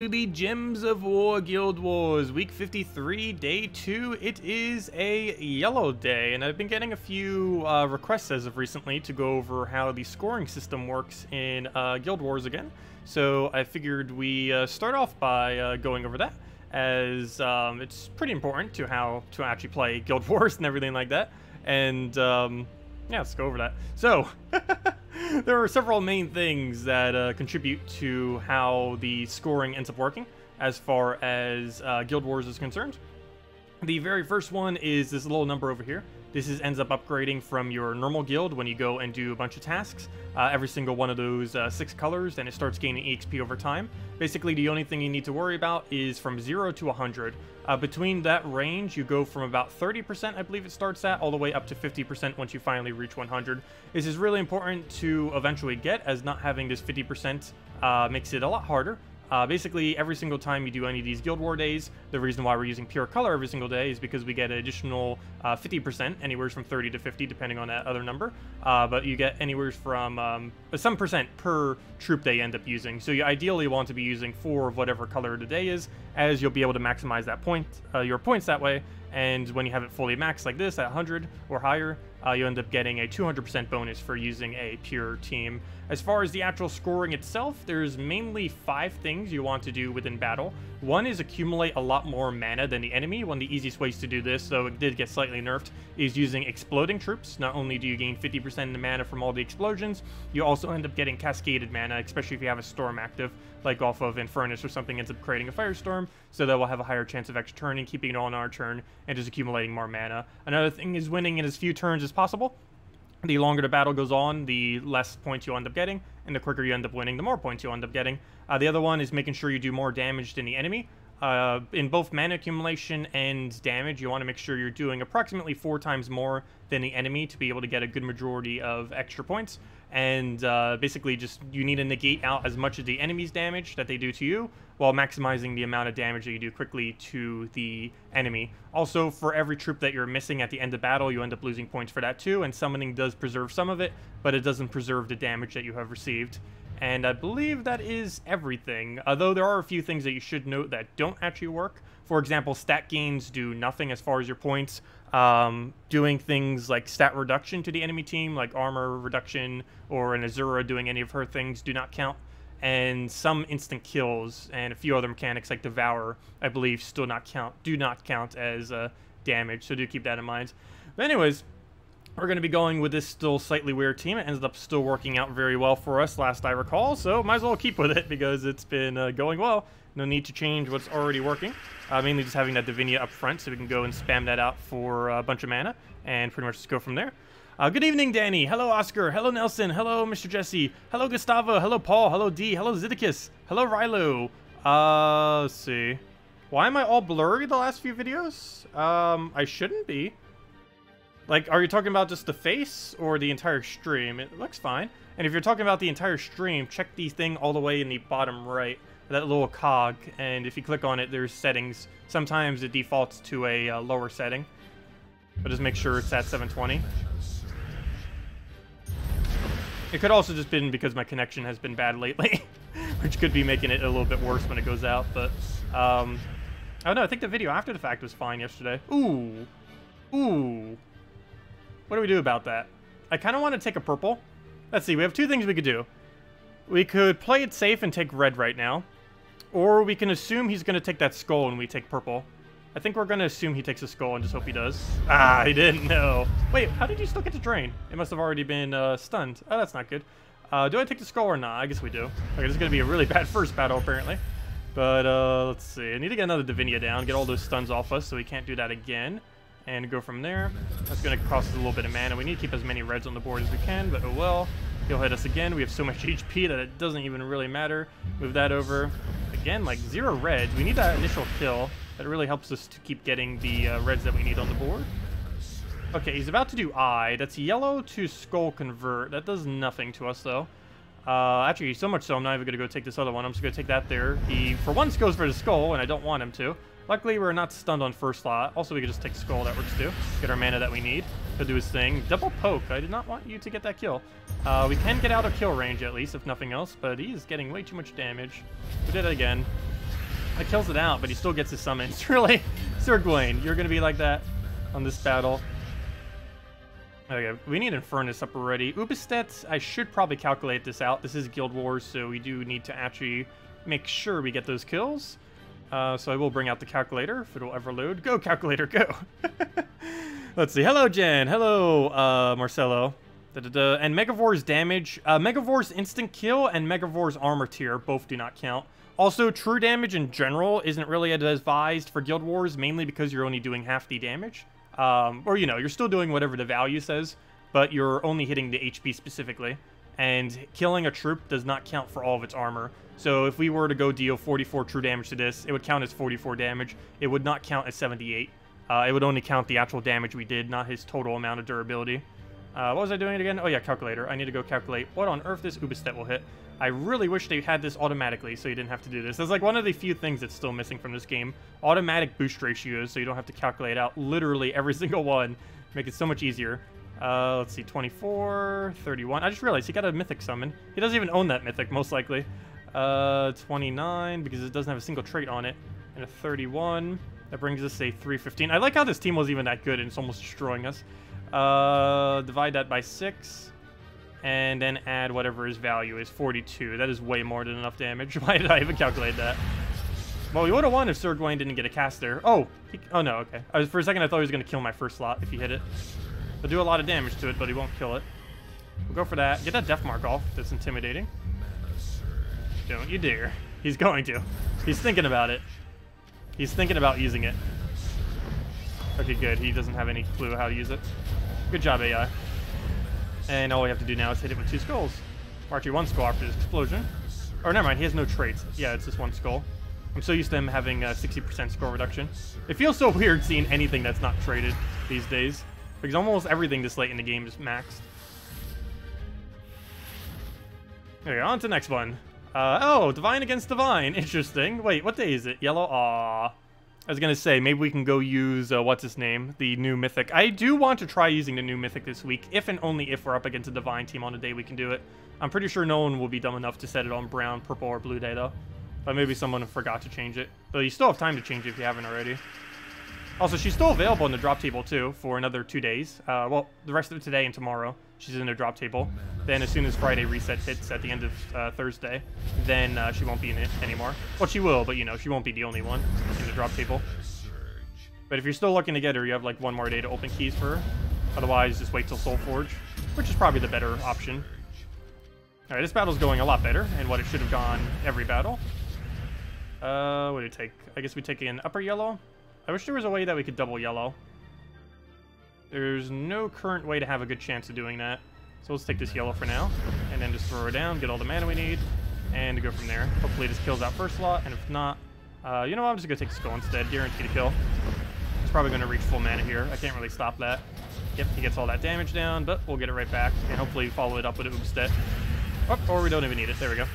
The Gems of War Guild Wars, week 53, day 2. It is a yellow day, and I've been getting a few requests as of recently to go over how the scoring system works in Guild Wars again. So I figured we start off by going over that, as it's pretty important to how to actually play Guild Wars and everything like that. And yeah, let's go over that. So, there are several main things that contribute to how the scoring ends up working as far as Guild Wars is concerned. The very first one is this little number over here. This ends up upgrading from your normal guild when you go and do a bunch of tasks. Every single one of those 6 colors, and it starts gaining EXP over time. Basically, the only thing you need to worry about is from 0 to 100. Between that range, you go from about 30%, I believe it starts at, all the way up to 50% once you finally reach 100. This is really important to eventually get, as not having this 50% makes it a lot harder. Basically, every single time you do any of these Guild War days, the reason why we're using pure color every single day is because we get an additional 50%, anywhere from 30 to 50, depending on that other number. But you get anywhere from some percent per troop they end up using. So you ideally want to be using 4 of whatever color the day is, as you'll be able to maximize that your points that way. And when you have it fully maxed like this at 100 or higher, you end up getting a 200% bonus for using a pure team. As far as the actual scoring itself, there's mainly 5 things you want to do within battle. One is accumulate a lot more mana than the enemy. One of the easiest ways to do this, though it did get slightly nerfed, is using exploding troops. Not only do you gain 50% in the mana from all the explosions, you also end up getting cascaded mana, especially if you have a storm active, like off of Infernus or something ends up creating a firestorm, so that will have a higher chance of extra turning, keeping it on our turn, and just accumulating more mana. Another thing is winning in as few turns as possible. The longer the battle goes on, the less points you end up getting, and the quicker you end up winning, the more points you end up getting. The other one is making sure you do more damage than the enemy. In both mana accumulation and damage, you want to make sure you're doing approximately 4 times more than the enemy to be able to get a good majority of extra points. And basically just you need to negate out as much of the enemy's damage that they do to you, while maximizing the amount of damage that you do quickly to the enemy. Also, for every troop that you're missing at the end of battle, you end up losing points for that too, and summoning does preserve some of it, but it doesn't preserve the damage that you have received. And I believe that is everything, although there are a few things that you should note that don't actually work. For example, stat gains do nothing as far as your points. Doing things like stat reduction to the enemy team, like armor reduction, or an Azura doing any of her things, do not count. And some instant kills and a few other mechanics like Devour, I believe, do not count as damage, so do keep that in mind. But anyways, we're going to be going with this still slightly weird team. It ended up still working out very well for us last I recall, so might as well keep with it because it's been going well. No need to change what's already working. Mainly just having that Divinia up front so we can go and spam that out for a bunch of mana and pretty much just go from there. Good evening, Danny. Hello, Oscar. Hello, Nelson. Hello, Mr. Jesse. Hello, Gustavo. Hello, Paul. Hello, D. Hello, Zeddicus. Hello, Rilo. Let's see. Why am I all blurry the last few videos? I shouldn't be. Like, are you talking about just the face or the entire stream? It looks fine. And if you're talking about the entire stream, check the thing all the way in the bottom right, that little cog, and if you click on it, there's settings. Sometimes it defaults to a lower setting, but just make sure it's at 720. It could also just been because my connection has been bad lately, which could be making it a little bit worse when it goes out, but, oh no, I think the video after the fact was fine yesterday. Ooh. Ooh. What do we do about that? I kind of want to take a purple. Let's see, we have 2 things we could do. We could play it safe and take red right now, or we can assume he's going to take that skull and we take purple. I think we're going to assume he takes a skull and just hope he does. Ah, he didn't know. Wait, how did you still get to drain? It must have already been stunned. Oh, that's not good. Do I take the skull or not? I guess we do. Okay, this is going to be a really bad first battle, apparently. But, let's see. I need to get another Divinia down, get all those stuns off us so we can't do that again. And go from there. That's going to cost us a little bit of mana. We need to keep as many reds on the board as we can, but oh well. He'll hit us again. We have so much HP that it doesn't even really matter. Move that over. Again, like 0 reds. We need that initial kill. That really helps us to keep getting the reds that we need on the board. Okay, he's about to do eye. That's yellow to skull convert. That does nothing to us, though. Actually, so much so, I'm not even going to go take this other one. I'm just going to take that there. He, for once, goes for the skull, and I don't want him to. Luckily, we're not stunned on first slot. Also, we could just take skull. That works, too. Get our mana that we need. He'll do his thing. Double poke. I did not want you to get that kill. We can get out of kill range, at least, if nothing else, but he is getting way too much damage. We did it again. That kills it out, but he still gets his summons. Really? Sir Gawain, you're going to be like that on this battle. Okay, we need Infernus up already. Ubistet, I should probably calculate this out. This is Guild Wars, so we do need to actually make sure we get those kills. So I will bring out the calculator, if it'll ever load. Go, calculator, go! Let's see. Hello, Jen. Hello, Marcelo. And Megavor's damage. Megavor's instant kill and Megavor's armor tier both do not count. Also, true damage in general isn't really advised for Guild Wars, mainly because you're only doing half the damage. Or, you know, you're still doing whatever the value says, but you're only hitting the HP specifically. And killing a troop does not count for all of its armor. So if we were to go deal 44 true damage to this, it would count as 44 damage. It would not count as 78. It would only count the actual damage we did, not his total amount of durability. What was I doing again? Oh yeah, calculator. I need to go calculate what on earth this Ubistet will hit. I really wish they had this automatically so you didn't have to do this. That's like one of the few things that's still missing from this game. Automatic boost ratios so you don't have to calculate out literally every single one. Make it so much easier. Let's see, 24, 31. I just realized he got a mythic summon. He doesn't even own that mythic, most likely. 29, because it doesn't have a single trait on it. And a 31. That brings us a 315. I like how this team was even that good and it's almost destroying us. Divide that by 6. And then add whatever his value is, 42. That is way more than enough damage. Why did I even calculate that? Well, we would have won if Sir Gawain didn't get a caster. Oh, oh no, okay. For a second, I thought he was going to kill my first slot if he hit it. He'll do a lot of damage to it, but he won't kill it. We'll go for that. Get that death mark off. That's intimidating. Don't you dare. He's going to. He's thinking about it. He's thinking about using it. Okay, good. He doesn't have any clue how to use it. Good job, AI. And all we have to do now is hit it with 2 skulls. Or actually 1 skull after this explosion. Or never mind, he has no traits. Yeah, it's just 1 skull. I'm so used to him having a 60% skull reduction. It feels so weird seeing anything that's not traded these days. Because almost everything this late in the game is maxed. Okay, on to the next one. Oh, Divine against Divine. Interesting. Wait, what day is it? Yellow? Aww. I was going to say, maybe we can go use, what's his name? The new Mythic. I do want to try using the new Mythic this week, if and only if we're up against a Divine team on a day we can do it. I'm pretty sure no one will be dumb enough to set it on brown, purple, or blue day, though. But maybe someone forgot to change it. But you still have time to change it if you haven't already. Also, she's still available in the drop table, too, for another 2 days. Well, the rest of today and tomorrow, she's in the drop table. Then as soon as Friday reset hits at the end of Thursday, then she won't be in it anymore. Well, she will, but, you know, she won't be the only one in the drop table. But if you're still looking to get her, you have, like, 1 more day to open keys for her. Otherwise, just wait till Soulforge, which is probably the better option. Alright, this battle's going a lot better, and what it should have gone every battle. What did it take? I guess we take an upper yellow. I wish there was a way that we could double yellow. There's no current way to have a good chance of doing that. So let's take this yellow for now, and then just throw her down, get all the mana we need, and go from there. Hopefully this kills that first slot, and if not, you know what, I'm just going to take skull instead. Guarantee to kill. It's probably going to reach full mana here. I can't really stop that. Yep, he gets all that damage down, but we'll get it right back, and hopefully follow it up with a Ubistet. Oh, or we don't even need it. There we go.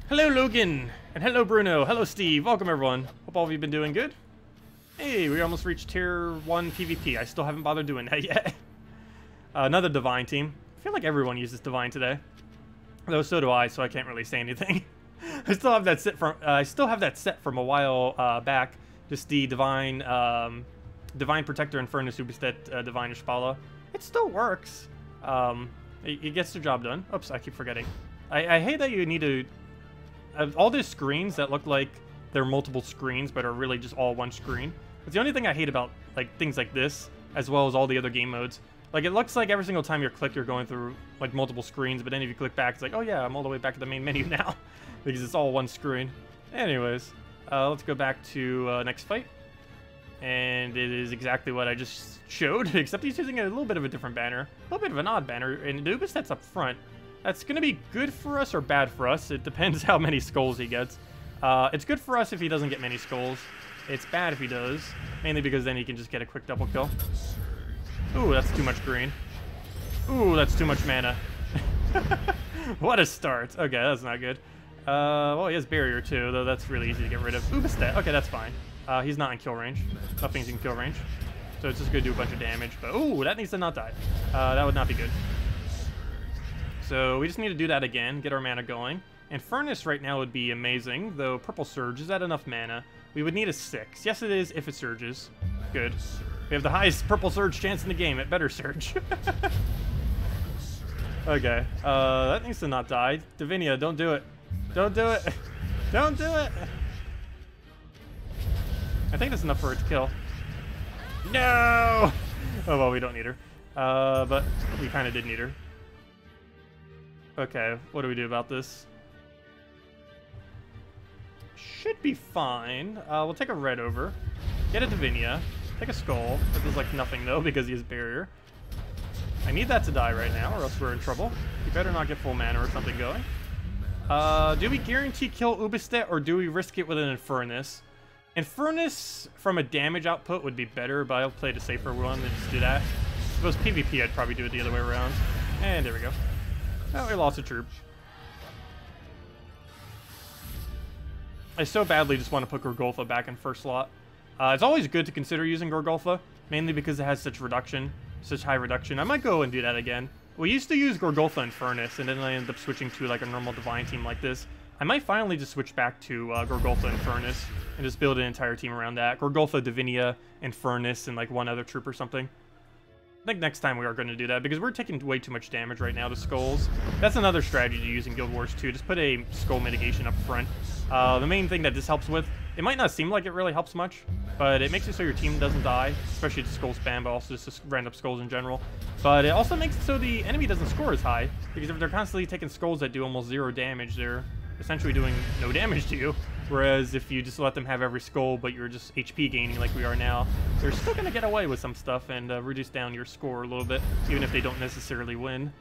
Hello, Logan! And hello, Bruno. Hello, Steve. Welcome, everyone. Hope all of you have been doing good. Hey, we almost reached tier 1 PvP. I still haven't bothered doing that yet. Another Divine team. I feel like everyone uses Divine today. Though so do I, so I can't really say anything. I still have that set from a while back. Just the Divine Divine Protector Infernus Ubistet Divine Ishpala. It still works. It gets the job done. Oops, I keep forgetting. I hate that you need to... all these screens that look like they're multiple screens but are really just all one screen. It's the only thing I hate about like things like this, as well as all the other game modes. Like, it looks like every single time you click, you're going through like multiple screens, but then if you click back, it's like, oh yeah, I'm all the way back to the main menu now. Because it's all one screen. Anyways, let's go back to next fight. And it is exactly what I just showed, except he's using a little bit of a different banner. A little bit of an odd banner, and the Ubistet's up front. That's going to be good for us or bad for us. It depends how many skulls he gets. It's good for us if he doesn't get many skulls. It's bad if he does, mainly because then he can just get a quick double kill. Ooh, that's too much green. Ooh, that's too much mana. What a start. Okay, that's not good. Well, he has barrier too, though that's really easy to get rid of. Ubistet, okay, that's fine. He's not in kill range. Nothing's in kill range. So it's just going to do a bunch of damage. But, ooh, that needs to not die. That would not be good. So we just need to do that again, get our mana going. And Furnace right now would be amazing, though Purple Surge, is that enough mana? We would need a 6. Yes, it is, if it surges. Good. We have the highest Purple Surge chance in the game. It better surge. Okay, that needs to not die. Divinia, don't do it. Don't do it. Don't do it. I think that's enough for her to kill. No! Oh, well, we don't need her. But we kind of did need her. Okay, what do we do about this? Should be fine. We'll take a red over. Get a Divinia. Take a skull. That does like nothing though because he has barrier. I need that to die right now or else we're in trouble. You better not get full mana or something going. Do we guarantee kill Ubistet or do we risk it with an Infernus? Infernus from a damage output would be better, but I'll play the safer one and just do that. I suppose PvP I'd probably do it the other way around. And there we go. Oh, we lost a troop. I so badly just want to put Gorgolfa back in first slot. It's always good to consider using Gorgolfa, mainly because it has such high reduction. I might go and do that again. We used to use Gorgolfa and Furnace, and then I ended up switching to like a normal Divine team like this. I might finally just switch back to Gorgolfa and Furnace, and just build an entire team around that. Gorgolfa, Divinia, and Furnace, and like one other troop or something. I think next time we are going to do that, because we're taking way too much damage right now to skulls. That's another strategy to use in Guild Wars 2. Just put a skull mitigation up front. The main thing that this helps with, it might not seem like it really helps much, but it makes it so your team doesn't die, especially the skull spam, but also just random skulls in general. But it also makes it so the enemy doesn't score as high, because if they're constantly taking skulls that do almost 0 damage, they're essentially doing no damage to you. Whereas if you just let them have every skull, but you're just HP gaining like we are now, they're still going to get away with some stuff and reduce down your score a little bit, even if they don't necessarily win.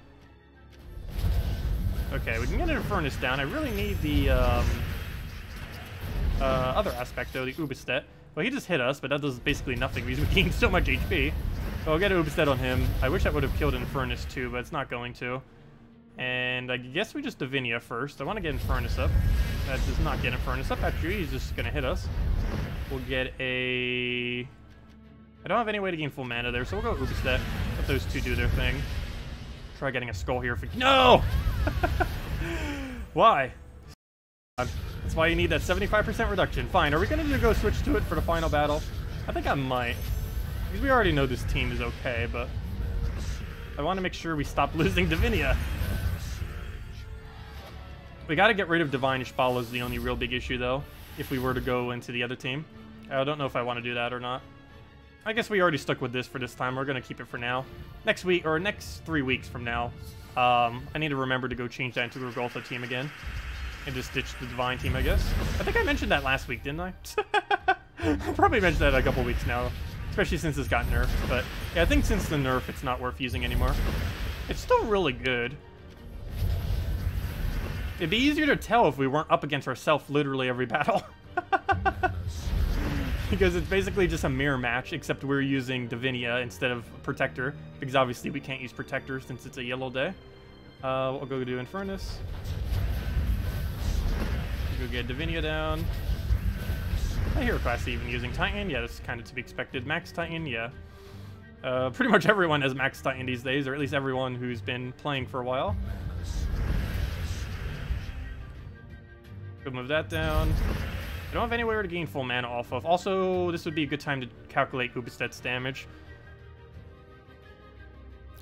Okay, we can get an Infernus down. I really need the other aspect, though, the Ubistet. Well, he just hit us, but that does basically nothing because we gained so much HP. So I'll get an Ubistet on him. I wish I would have killed an Infernus too, but it's not going to. And I guess we just Divinia first. I want to get Infernus up. That does not get Infernus up. Actually, he's just going to hit us. We'll get a... I don't have any way to gain full mana there, so we'll go Ubistet. Let those two do their thing. Try getting a skull here. No! Why? That's why you need that 75% reduction. Fine, are we going to go switch to it for the final battle? I think I might. Because we already know this team is okay, but... I want to make sure we stop losing Divinia. We got to get rid of Divine Ishbala is the only real big issue, though, if we were to go into the other team. I don't know if I want to do that or not. I guess we already stuck with this for this time. We're going to keep it for now. Next week, or next 3 weeks from now, I need to remember to go change that into the Gorgolfa team again. And just ditch the Divine team, I guess. I think I mentioned that last week, didn't I? I probably mentioned that a couple weeks now. Especially since it's got nerfed. But yeah, I think since the nerf, it's not worth using anymore. It's still really good. It'd be easier to tell if we weren't up against ourselves literally every battle. Because it's basically just a mirror match, except we're using Divinia instead of Protector. Because obviously we can't use Protector since it's a yellow day. We'll go do Infernus. Go get Divinia down. I hear class even using Titan. Yeah, that's kind of to be expected. Max Titan, yeah. Pretty much everyone has Max Titan these days, or at least everyone who's been playing for a while. Go move that down. I don't have anywhere to gain full mana off of. Also, this would be a good time to calculate Ubistet's damage.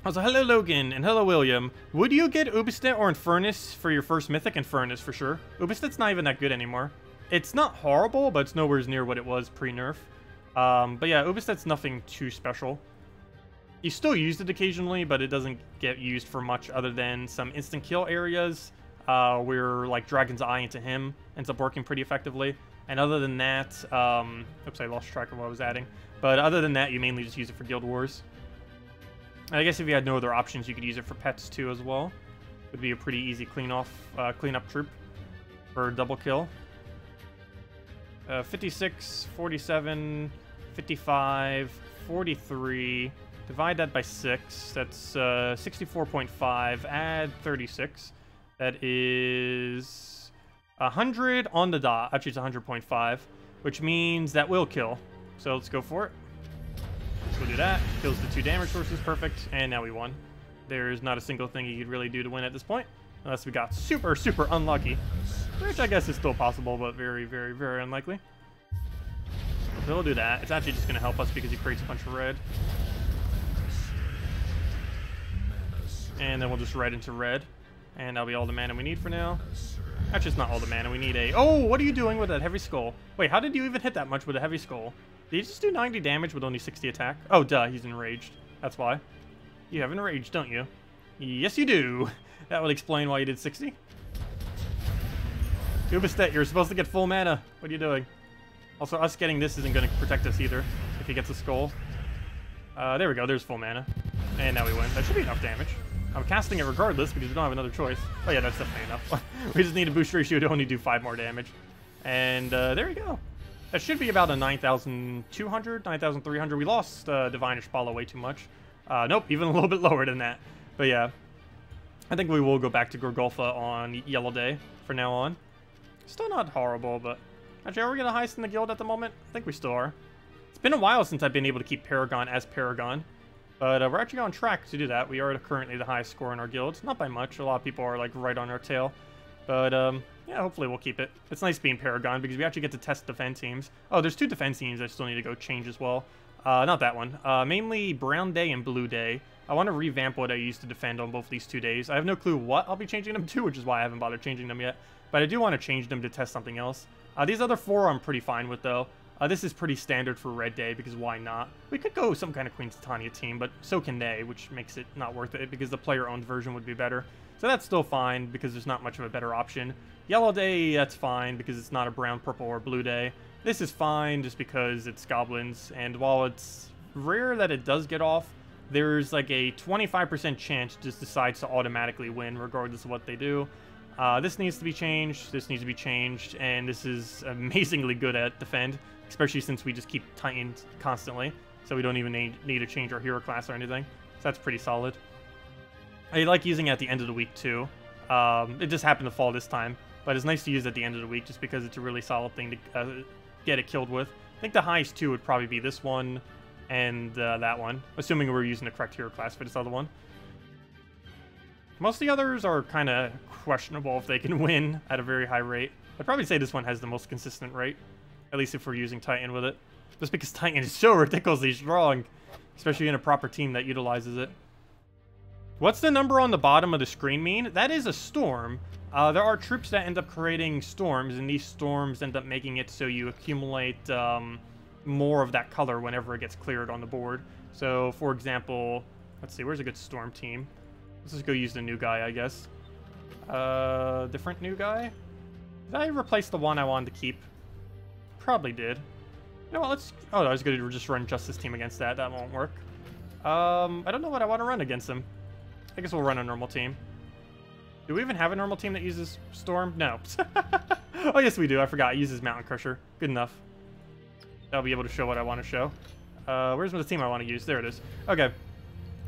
Also, hello Logan, and hello William. Would you get Ubistet or Infernus for your first Mythic? Infernus, for sure. Ubistet's not even that good anymore. It's not horrible, but it's nowhere near what it was pre-nerf. But yeah, Ubistet's nothing too special. You still use it occasionally, but it doesn't get used for much other than some instant kill areas where like Dragon's Eye into him ends up working pretty effectively. And other than that, oops, I lost track of what I was adding. But other than that, you mainly just use it for Guild Wars. And I guess if you had no other options, you could use it for pets too as well. Would be a pretty easy cleanup troop for a double kill. 56, 47, 55, 43. Divide that by 6. That's 64.5. Add 36. That is 100 on the dot. Actually, it's 100.5, which means that will kill. So let's go for it. Let's go do that. Kills the 2 damage sources. Perfect. And now we won. There's not a single thing you could really do to win at this point. Unless we got super, super unlucky. Which I guess is still possible, but very, very, very unlikely. So we'll do that. It's actually just going to help us because he creates a bunch of red. And then we'll just red into red. And that'll be all the mana we need for now. Actually, it's not all the mana. We need a... Oh, what are you doing with that heavy skull? Wait, how did you even hit that much with a heavy skull? Did you just do 90 damage with only 60 attack? Oh, duh, he's enraged. That's why. You have enraged, don't you? Yes, you do. That would explain why you did 60. Ubistet, you're supposed to get full mana. What are you doing? Also, us getting this isn't going to protect us either if he gets a skull. There we go. There's full mana. And now we win. That should be enough damage. I'm casting it regardless because we don't have another choice. Oh yeah, that's definitely enough. We just need a boost ratio to only do 5 more damage. And there we go. That should be about a 9,200, 9,300. We lost Divine Ishbala way too much. Nope, even a little bit lower than that. But yeah, I think we will go back to Gorgolfa on Yellow Day from now on. Still not horrible, but... Actually, are we going to highest in the guild at the moment? I think we still are. It's been a while since I've been able to keep Paragon as Paragon. But we're actually on track to do that. We are currently the highest score in our guild. Not by much. A lot of people are like right on our tail. But yeah, hopefully we'll keep it. It's nice being Paragon because we actually get to test defense teams. Oh, there's 2 defense teams I still need to go change as well. Not that one. Mainly Brown Day and Blue Day. I want to revamp what I used to defend on both these 2 days. I have no clue what I'll be changing them to, which is why I haven't bothered changing them yet. But I do want to change them to test something else. These other 4 I'm pretty fine with, though. This is pretty standard for Red Day, because why not? We could go some kind of Queen's Titania team, but so can they, which makes it not worth it, because the player-owned version would be better. So that's still fine, because there's not much of a better option. Yellow Day, that's fine, because it's not a brown, purple, or blue day. This is fine, just because it's goblins, and while it's rare that it does get off, there's like a 25% chance it just decides to automatically win, regardless of what they do. This needs to be changed, this needs to be changed, and this is amazingly good at defend, especially since we just keep Titans constantly, so we don't even need to change our hero class or anything. So that's pretty solid. I like using it at the end of the week too. It just happened to fall this time, but it's nice to use at the end of the week just because it's a really solid thing to get it killed with. I think the highest 2 would probably be this one and that one, assuming we're using the correct hero class for this other one. Most of the others are kind of questionable if they can win at a very high rate. I'd probably say this one has the most consistent rate, at least if we're using Titan with it. Just because Titan is so ridiculously strong, especially in a proper team that utilizes it. What's the number on the bottom of the screen mean? That is a storm. There are troops that end up creating storms, and these storms end up making it so you accumulate more of that color whenever it gets cleared on the board. So, for example, let's see, where's a good storm team? Let's just go use the new guy, I guess. Different new guy? Did I replace the one I wanted to keep? Probably did. You know what, let's... Oh, I was going to just run Justice Team against that. That won't work. I don't know what I want to run against him. I guess we'll run a normal team. Do we even have a normal team that uses Storm? No. Oh, yes, we do. I forgot. It uses Mountain Crusher. Good enough. That'll be able to show what I want to show. Where's the team I want to use? There it is. Okay.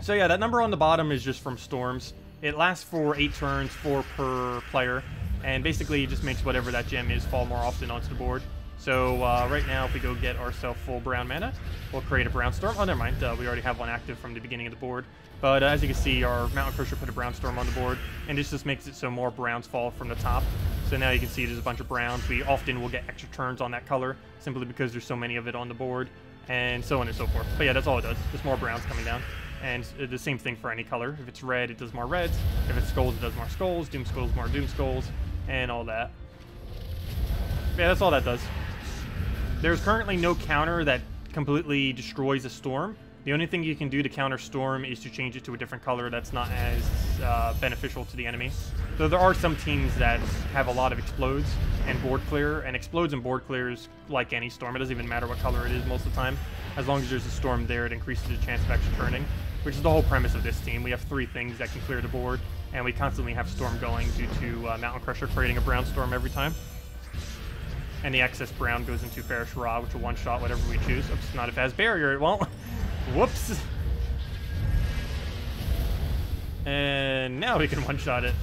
So, yeah, that number on the bottom is just from Storms. It lasts for 8 turns, 4 per player. And basically, it just makes whatever that gem is fall more often onto the board. So, right now, if we go get ourselves full brown mana, we'll create a brown storm. Oh, never mind. We already have one active from the beginning of the board. But as you can see, our Mountain Crusher put a brown storm on the board, and this just makes it so more browns fall from the top. So now you can see there's a bunch of browns. We often will get extra turns on that color, simply because there's so many of it on the board, and so on and so forth. But yeah, that's all it does. Just more browns coming down. And the same thing for any color. If it's red, it does more reds. If it's skulls, it does more skulls. Doom skulls, more doom skulls, and all that. Yeah, that's all that does. There's currently no counter that completely destroys a storm. The only thing you can do to counter storm is to change it to a different color that's not as beneficial to the enemy. Though there are some teams that have a lot of explodes and board clear, and explodes and board clears like any storm. It doesn't even matter what color it is most of the time. As long as there's a storm there, it increases the chance of extra turning, which is the whole premise of this team. We have 3 things that can clear the board, and we constantly have storm going due to Mountain Crusher creating a brown storm every time. And the excess brown goes into Farish Ra, which will one-shot whatever we choose. Oops, not if it has barrier, it won't. Whoops. And now we can one-shot it.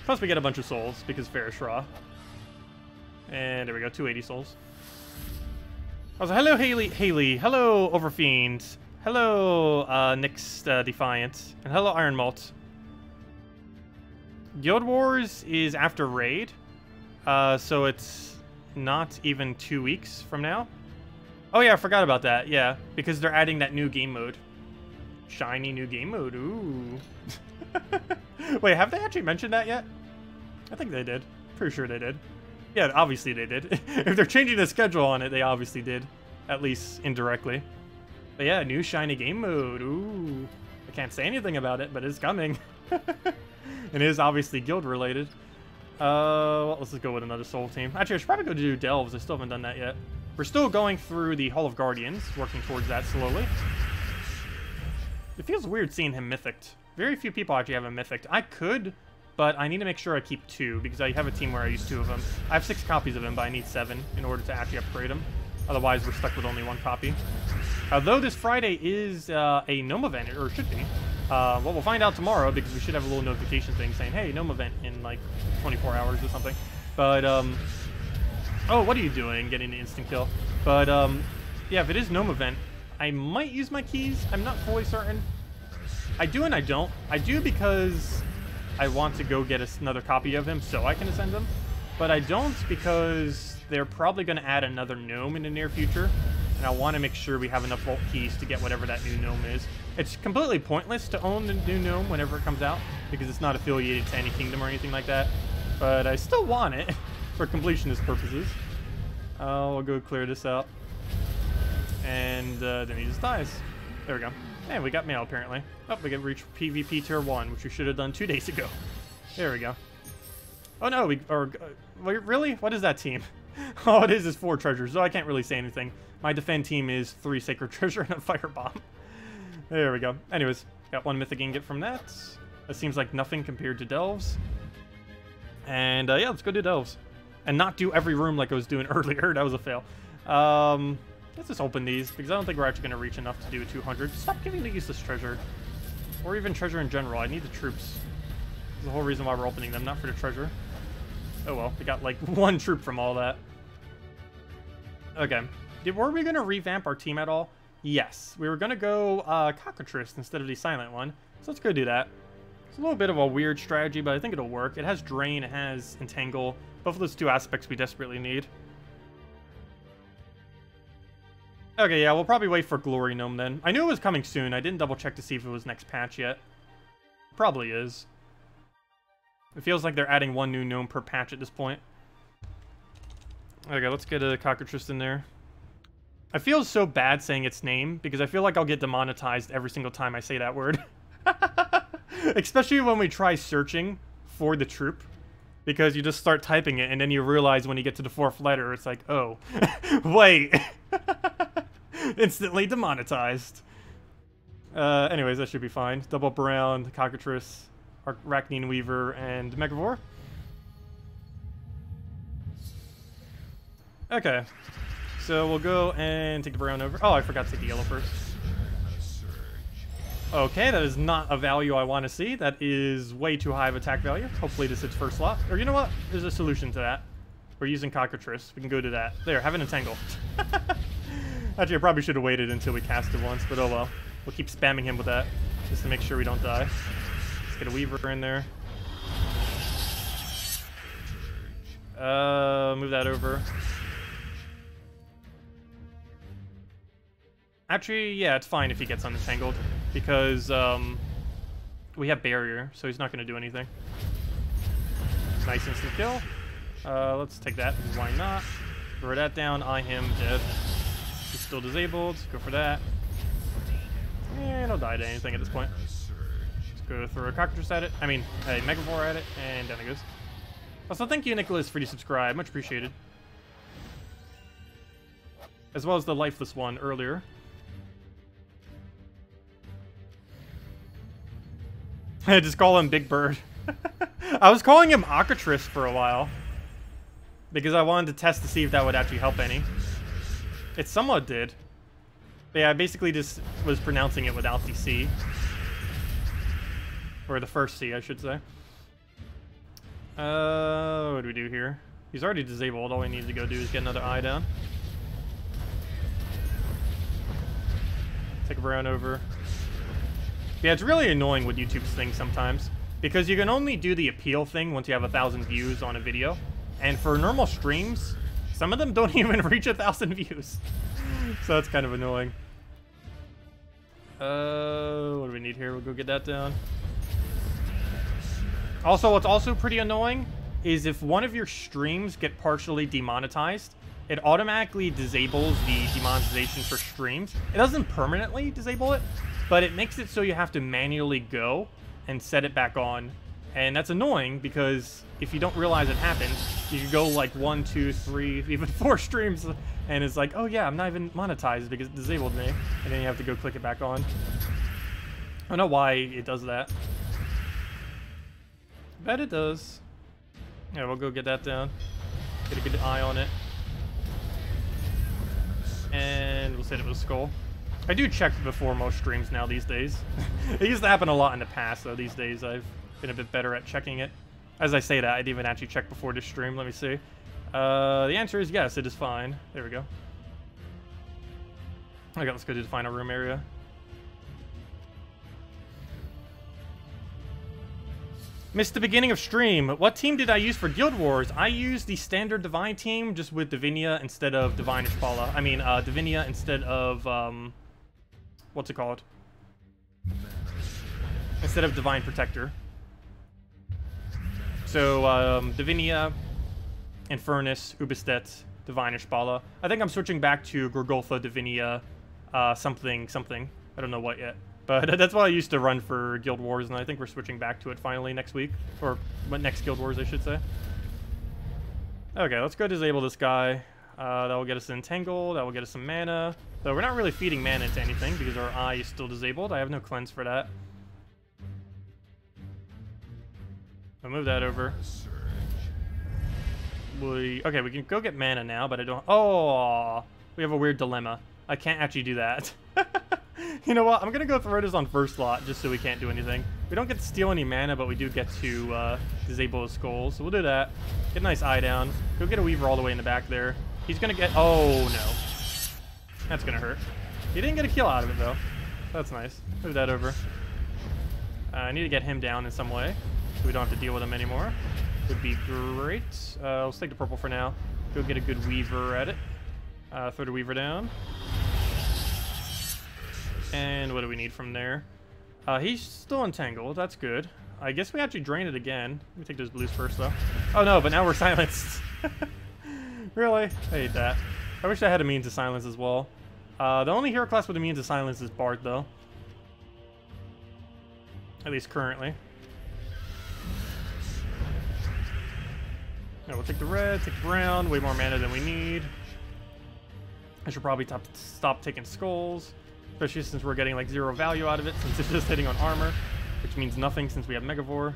Plus we get a bunch of souls, because Farish Ra. And there we go, 280 souls. I was like, hello, Haley. Hello, Overfiend. Hello, Nyx Defiant. And hello, Iron Malt. Guild Wars is after Raid. So it's not even 2 weeks from now. Oh yeah, I forgot about that. Yeah, because they're adding that new game mode. Shiny new game mode. Ooh. Wait, have they actually mentioned that yet? I think they did. Pretty sure they did. Yeah, obviously they did. If they're changing the schedule on it, they obviously did. At least indirectly. But yeah, new shiny game mode. Ooh. I can't say anything about it, but it's coming. It is obviously guild related. Well, let's just go with another soul team. Actually, I should probably go do Delves. I still haven't done that yet. We're still going through the Hall of Guardians, working towards that slowly. It feels weird seeing him mythicked. Very few people actually have him mythicked. I could, but I need to make sure I keep 2, because I have a team where I use 2 of them. I have 6 copies of him, but I need 7 in order to actually upgrade him. Otherwise, we're stuck with only 1 copy. Though this Friday is a Gnome event, or should be. Well, we'll find out tomorrow, because we should have a little notification thing saying, hey, Gnome event in like 24 hours or something. But, oh, what are you doing? Getting the instant kill. But, yeah, if it is Gnome event, I might use my keys. I'm not fully certain. I do and I don't. I do because I want to go get another copy of him so I can ascend him. But I don't because they're probably going to add another gnome in the near future. And I want to make sure we have enough vault keys to get whatever that new gnome is. It's completely pointless to own the new gnome whenever it comes out, because it's not affiliated to any kingdom or anything like that. But I still want it for completionist purposes. We'll go clear this out. And then he just dies. There we go. And we got mail, apparently. Oh, we can reach PvP tier 1, which we should have done 2 days ago. There we go. Oh no, really? What is that team? All it is 4 treasures, so I can't really say anything. My defend team is 3 sacred treasure and a firebomb. There we go. Anyways, got 1 mythic ingot from that. That seems like nothing compared to Delves. And yeah, let's go do Delves. And not do every room like I was doing earlier. That was a fail. Let's just open these, because I don't think we're actually going to reach enough to do a 200. Stop giving the useless treasure. Or even treasure in general. I need the troops. That's the whole reason why we're opening them, not for the treasure. Oh well, we got like 1 troop from all that. Okay. Were we going to revamp our team at all? Yes. We were going to go Cockatrice instead of the silent one. So let's go do that. It's a little bit of a weird strategy, but I think it'll work. It has Drain, it has Entangle. Both of those 2 aspects we desperately need. Okay, yeah, we'll probably wait for Glory Gnome then. I knew it was coming soon. I didn't double check to see if it was next patch yet. Probably is. It feels like they're adding 1 new gnome per patch at this point. Okay, let's get a Cockatrice in there. I feel so bad saying its name, because I feel like I'll get demonetized every single time I say that word. Especially when we try searching for the troop. Because you just start typing it, and then you realize when you get to the 4th letter, it's like, oh, wait. Instantly demonetized. Anyways, that should be fine. Double Brown, Cockatrice, Arachnine Weaver, and Megavore. Okay. So we'll go and take the brown over. Oh, I forgot to take the yellow first. Okay, that is not a value I want to see. That is way too high of attack value. Hopefully this hits first slot. Or you know what? There's a solution to that. We're using Cockatrice. We can go to that. There, have an Entangle. Actually, I probably should have waited until we cast it once, but oh well. We'll keep spamming him with that, just to make sure we don't die. Let's get a Weaver in there. Move that over. Actually, yeah, it's fine if he gets unentangled, because we have barrier, so he's not going to do anything. Nice instant kill. Let's take that, because why not? Throw that down, eye him, dead. He's still disabled, go for that. And he'll die to anything at this point. Let's go throw a Cockatrice at it, a Megavore at it, and down it goes. Also, thank you, Nicholas, for the subscribe, much appreciated. As well as the lifeless one earlier. I just call him Big Bird. I was calling him Cockatrice for a while. Because I wanted to test to see if that would actually help any. It somewhat did. But yeah, I basically just was pronouncing it without the C. Or the first C, I should say. What do we do here? He's already disabled. All we need to go do is get another eye down. Take a brown over. Yeah, it's really annoying with YouTube's thing sometimes, because you can only do the appeal thing once you have 1,000 views on a video. And for normal streams, some of them don't even reach 1,000 views. So that's kind of annoying. What do we need here? We'll go get that down. Also, what's also pretty annoying is if one of your streams get partially demonetized, it automatically disables the demonetization for streams. It doesn't permanently disable it, but it makes it so you have to manually go and set it back on. And that's annoying because if you don't realize it happened, you could go like 1, 2, 3, even 4 streams, and it's like, oh yeah, I'm not even monetized because it disabled me. And then you have to go click it back on. I don't know why it does that. Bet it does. Yeah, we'll go get that down. Get a good eye on it. And we'll set it with a skull. I do check before most streams now these days. It used to happen a lot in the past, though. These days I've been a bit better at checking it. As I say that, I didn't even actually check before this stream. Let me see. The answer is yes, it is fine. There we go. Okay, let's go to the final room area. Missed the beginning of stream. What team did I use for Guild Wars? I used the standard Divine team, just with Divinia instead of Divine Ishpala. I mean, Divinia instead of, what's it called? Instead of Divine Protector. So, Divinia, Infernus, Ubistet, Divine Ishpala. I think I'm switching back to Gorgolfa, Divinia, something. I don't know what yet. But that's what I used to run for Guild Wars, and I think we're switching back to it finally next week. Or next Guild Wars, I should say. Okay, let's go disable this guy. That will get us an Entangle, that will get us some mana. Though we're not really feeding mana into anything because our eye is still disabled. I have no cleanse for that. I'll move that over. Okay, we can go get mana now, but I don't... Oh, we have a weird dilemma. I can't actually do that. You know what? I'm going to go throw this on first slot just so we can't do anything. We don't get to steal any mana, but we do get to disable his skull. So we'll do that. Get a nice eye down. Go get a Weaver all the way in the back there. He's going to get... Oh, no. That's going to hurt. He didn't get a kill out of it, though. That's nice. Move that over. I need to get him down in some way so we don't have to deal with him anymore. Would be great. Let's take the purple for now. Go get a good Weaver at it. Throw the Weaver down. And what do we need from there? He's still entangled. That's good. I guess we actually drain it again. Let me take those blues first, though. Oh, no, but now we're silenced. Really? I hate that. I wish I had a means to silence as well. The only hero class with a means to silence is Bard, though. At least currently. Now we'll take the red, take the brown. Way more mana than we need. I should probably stop taking skulls. Especially since we're getting like 0 value out of it, since it's just hitting on armor, which means nothing since we have Megavore.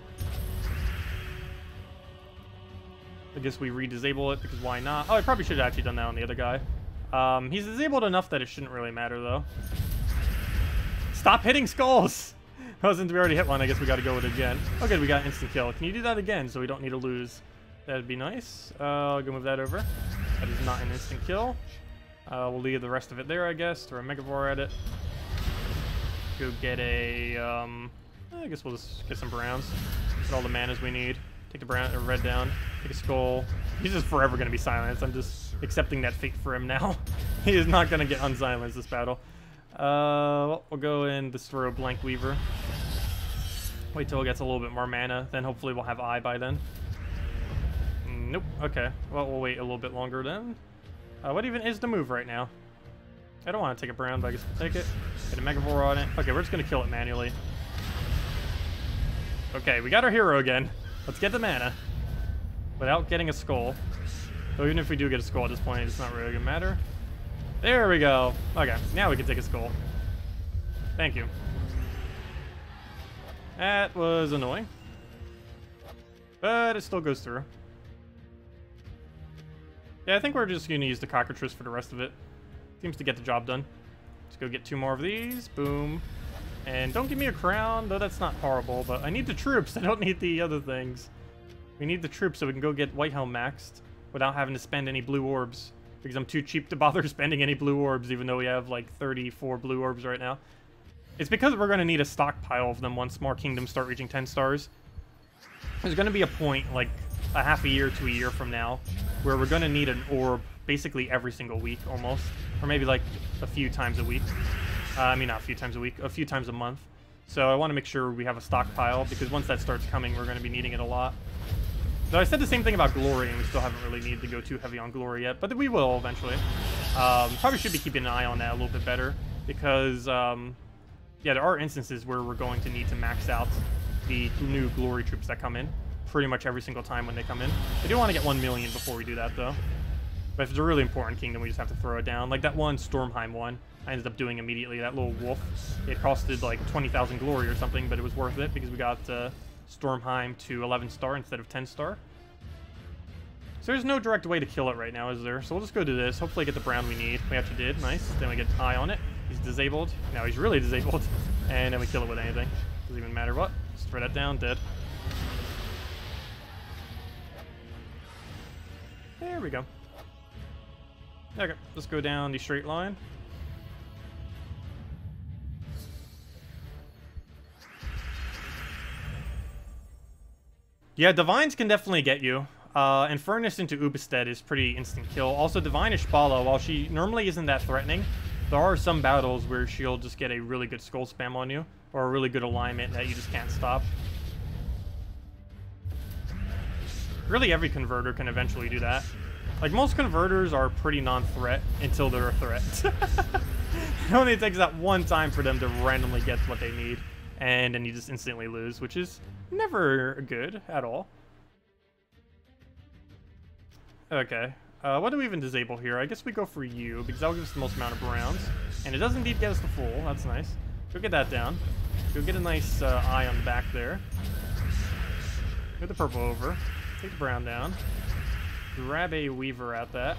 I guess we re-disable it, because why not? Oh, I probably should have actually done that on the other guy. He's disabled enough that it shouldn't really matter, though. Stop hitting skulls! Well, since we already hit one, I guess we gotta go with it again. Okay, we got instant kill. Can you do that again so we don't need to lose? That'd be nice. I'll go move that over. That is not an instant kill. We'll leave the rest of it there, I guess. Throw a Megavore at it. Go get a, I guess we'll just get some browns. Get all the manas we need. Take the brown or red down. Take a skull. He's just forever going to be silenced. I'm just accepting that fate for him now. He is not going to get unsilenced this battle. Well, we'll go and just throw a blank Weaver. Wait till it gets a little bit more mana. Then hopefully we'll have Eye by then. Nope. Okay. Well, we'll wait a little bit longer then. What even is the move right now? I don't want to take a brown, but I guess we'll take it. Get a Megavore on it. Okay, we're just going to kill it manually. Okay, we got our hero again. Let's get the mana. Without getting a skull. So even if we do get a skull at this point, it's not really going to matter. There we go. Okay, now we can take a skull. Thank you. That was annoying. But it still goes through. Yeah, I think we're just going to use the Cockatrice for the rest of it. Seems to get the job done. Let's go get 2 more of these. Boom. And don't give me a crown, though that's not horrible, but I need the troops. I don't need the other things. We need the troops so we can go get Whitehelm maxed without having to spend any blue orbs. because I'm too cheap to bother spending any blue orbs, even though we have like 34 blue orbs right now. It's because we're going to need a stockpile of them once more kingdoms start reaching 10 stars. There's going to be a point, like a half a year to a year from now, where we're going to need an orb basically every single week, almost. Or maybe like a few times a week. I mean, not a few times a week, a few times a month. So I want to make sure we have a stockpile, because once that starts coming, we're going to be needing it a lot. Though I said the same thing about Glory, and we still haven't really needed to go too heavy on Glory yet, but we will eventually. Probably should be keeping an eye on that a little bit better, because, yeah, there are instances where we're going to need to max out the new Glory troops that come in pretty much every single time when they come in. I do want to get 1 million before we do that, though. But if it's a really important kingdom, we just have to throw it down. Like that one Stormheim one, I ended up doing immediately. That little wolf, it costed like 20,000 Glory or something, but it was worth it because we got Stormheim to 11 star instead of 10 star. So there's no direct way to kill it right now, is there? So we'll just go to this, hopefully get the brown we need. We actually did, nice. Then we get eye on it. He's disabled. Now he's really disabled. And then we kill it with anything. Doesn't even matter what. Just throw that down, dead. There we go. Okay, let's go down the straight line. Yeah, Divines can definitely get you. And Furnace into Ubestead is pretty instant kill. Also, Divine Ishbala, while she normally isn't that threatening, there are some battles where she'll just get a really good skull spam on you, or a really good alignment that you just can't stop. Really, every converter can eventually do that. Like, most converters are pretty non-threat until they're a threat. It only takes that one time for them to randomly get what they need, and then you just instantly lose, which is never good at all. Okay, what do we even disable here? I guess we go for you, because that'll give us the most amount of browns. And it does indeed get us the full, that's nice. Go get that down. Go get a nice eye on the back there. Get the purple over. Take the brown down. Grab a Weaver at that.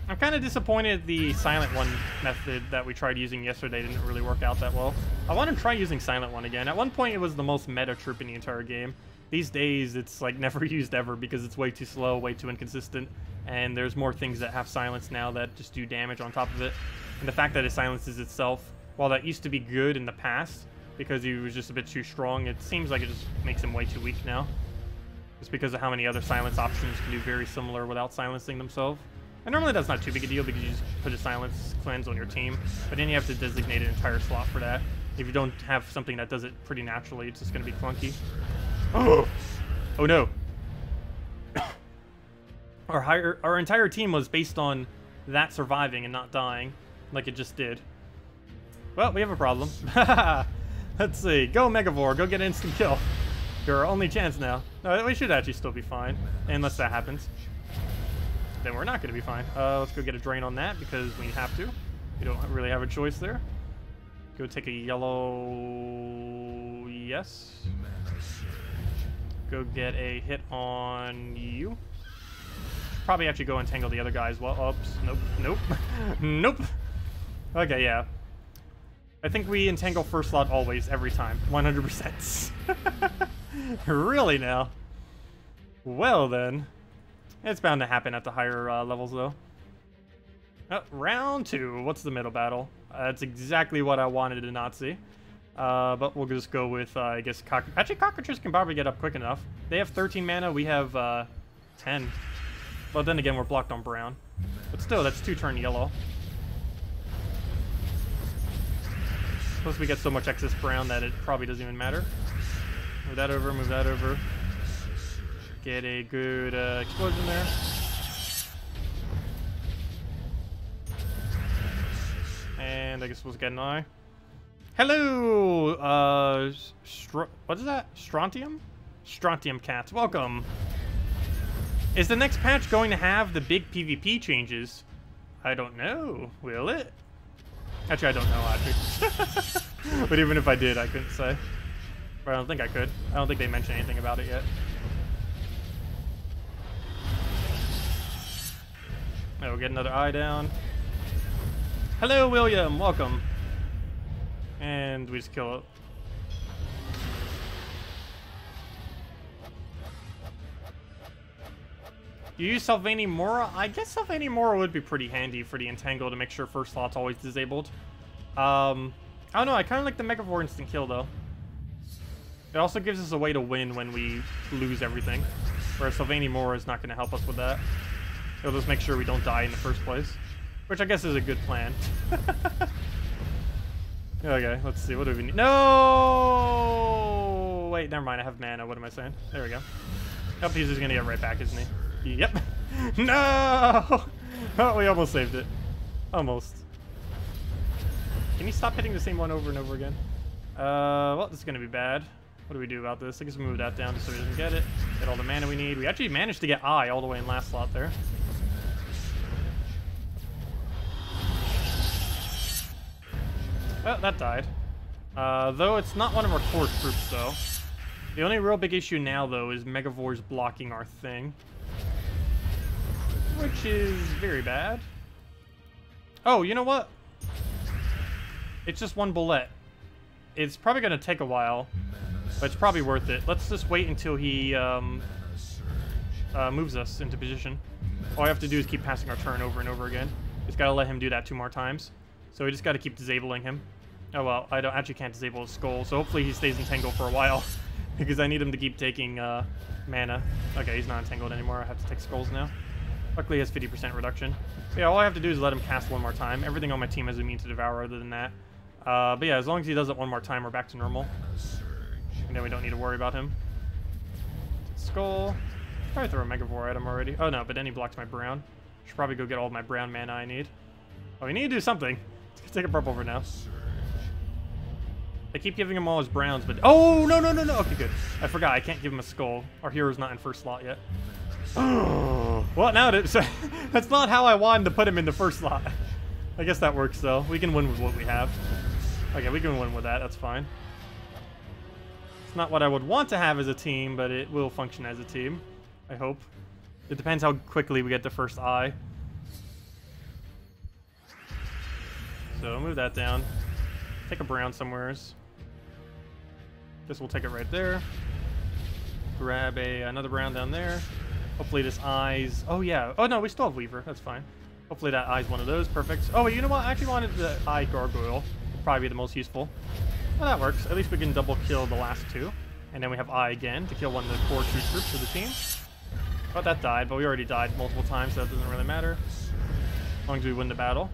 I'm kind of disappointed the Silent One method that we tried using yesterday didn't really work out that well. I want to try using Silent One again. At one point, it was the most meta troop in the entire game. These days, it's like never used ever because it's way too slow, way too inconsistent, and there's more things that have silence now that just do damage on top of it. And the fact that it silences itself, while that used to be good in the past because he was just a bit too strong, it seems like it just makes him way too weak now. Just because of how many other silence options can do very similar without silencing themselves. And normally that's not too big a deal because you just put a silence cleanse on your team, but then you have to designate an entire slot for that. If you don't have something that does it pretty naturally, it's just going to be clunky. Oh! Oh no! Our entire team was based on that surviving and not dying, like it just did. Well, we have a problem. Let's see. Go Megavore, go get an instant kill. Your only chance now. No, we should actually still be fine, unless that happens. Then we're not going to be fine. Let's go get a drain on that because we have to. We don't really have a choice there. Go take a yellow... Yes. Go get a hit on you. Probably actually go entangle the other guy as well. Oops. Nope. Nope. Nope. Okay, yeah. I think we entangle first slot always, every time. 100%. Really now? Well then. It's bound to happen at the higher levels though. Oh, round 2. What's the middle battle? That's exactly what I wanted to not see. But we'll just go with, I guess, Actually, Cockatrice can probably get up quick enough. They have 13 mana, we have 10. But then again, we're blocked on brown. But still, that's 2-turn yellow. Plus we get so much excess brown that it probably doesn't even matter. Move that over, move that over. Get a good explosion there. And I guess we'll get an eye. Hello! What is that? Strontium? Strontium cats, welcome! Is the next patch going to have the big PvP changes? I don't know. Will it? Actually, I don't know, actually. But even if I did, I couldn't say. But I don't think I could. I don't think they mentioned anything about it yet. Oh, we'll get another eye down. Hello, William. Welcome. And we just kill it. You use Sylvani Mora? I guess Sylvani Mora would be pretty handy for the Entangle to make sure first slot's always disabled. I don't know, I kind of like the Megavore instant kill, though. It also gives us a way to win when we lose everything. Whereas Sylvani Mora is not going to help us with that. It'll just make sure we don't die in the first place. Which I guess is a good plan. Okay, let's see, what do we need? No! Wait, never mind, I have mana, what am I saying? There we go. Oh, he's just going to get right back, isn't he? Yep. No! Oh, we almost saved it. Almost. Can you stop hitting the same one over and over again? Well, this is going to be bad. What do we do about this? I guess we move that down just so he doesn't get it. Get all the mana we need. We actually managed to get Eye all the way in last slot there. Well, that died. Though it's not one of our core troops, though. The only real big issue now, though, is Megavore's blocking our thing. Which is very bad. Oh, you know what? It's just one bullet. It's probably going to take a while, but it's probably worth it. Let's just wait until he moves us into position. All I have to do is keep passing our turn over and over again. Just got to let him do that 2 more times. So we just got to keep disabling him. Oh well, I can't disable his skull, so hopefully he stays entangled for a while. Because I need him to keep taking mana. Okay, he's not entangled anymore. I have to take skulls now. Luckily he has 50% reduction. But yeah, all I have to do is let him cast 1 more time. Everything on my team has immune to devour other than that. But yeah, as long as he does it 1 more time, we're back to normal. And then we don't need to worry about him. Skull. Probably throw a Megavore at him already. Oh no, but then he blocks my brown. Should probably go get all of my brown mana I need. Oh, we need to do something. Let's take a purple for now. I keep giving him all his browns, but... Oh, no, no, no, no. Okay, good. I forgot. I can't give him a skull. Our hero's not in first slot yet. Well, now it is. That's not how I wanted to put him in the first slot. I guess that works, though. We can win with what we have. Okay, we can win with that. That's fine. It's not what I would want to have as a team, but it will function as a team. I hope. It depends how quickly we get the first eye. So, move that down. Take a brown somewheres. Guess we'll take it right there. Grab another brown down there. Hopefully this eye's... Oh, yeah. Oh, no, we still have Weaver. That's fine. Hopefully that eye's one of those. Perfect. Oh, you know what? I actually wanted the eye gargoyle. Would probably be the most useful. Well, that works. At least we can double kill the last 2. And then we have eye again to kill one of the core 2 troops of the team. But that died, but we already died multiple times, so that doesn't really matter. As long as we win the battle.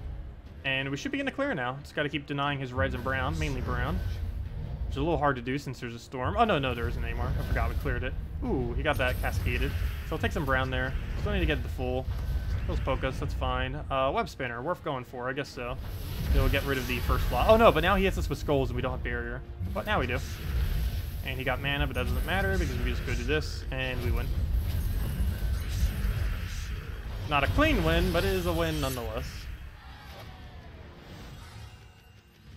And we should be in the clear now. Just got to keep denying his reds and brown, mainly brown. Which is a little hard to do since there's a storm. Oh, no, there isn't anymore. I forgot we cleared it. Ooh, he got that cascaded. So I'll take some brown there. Still need to get the full. Those Pocus, that's fine. Web Spinner, worth going for, I guess so. It'll get rid of the first slot. Oh, no, but now he hits us with skulls and we don't have barrier. But now we do. And he got mana, but that doesn't matter because we just go do this and we win. Not a clean win, but it is a win nonetheless.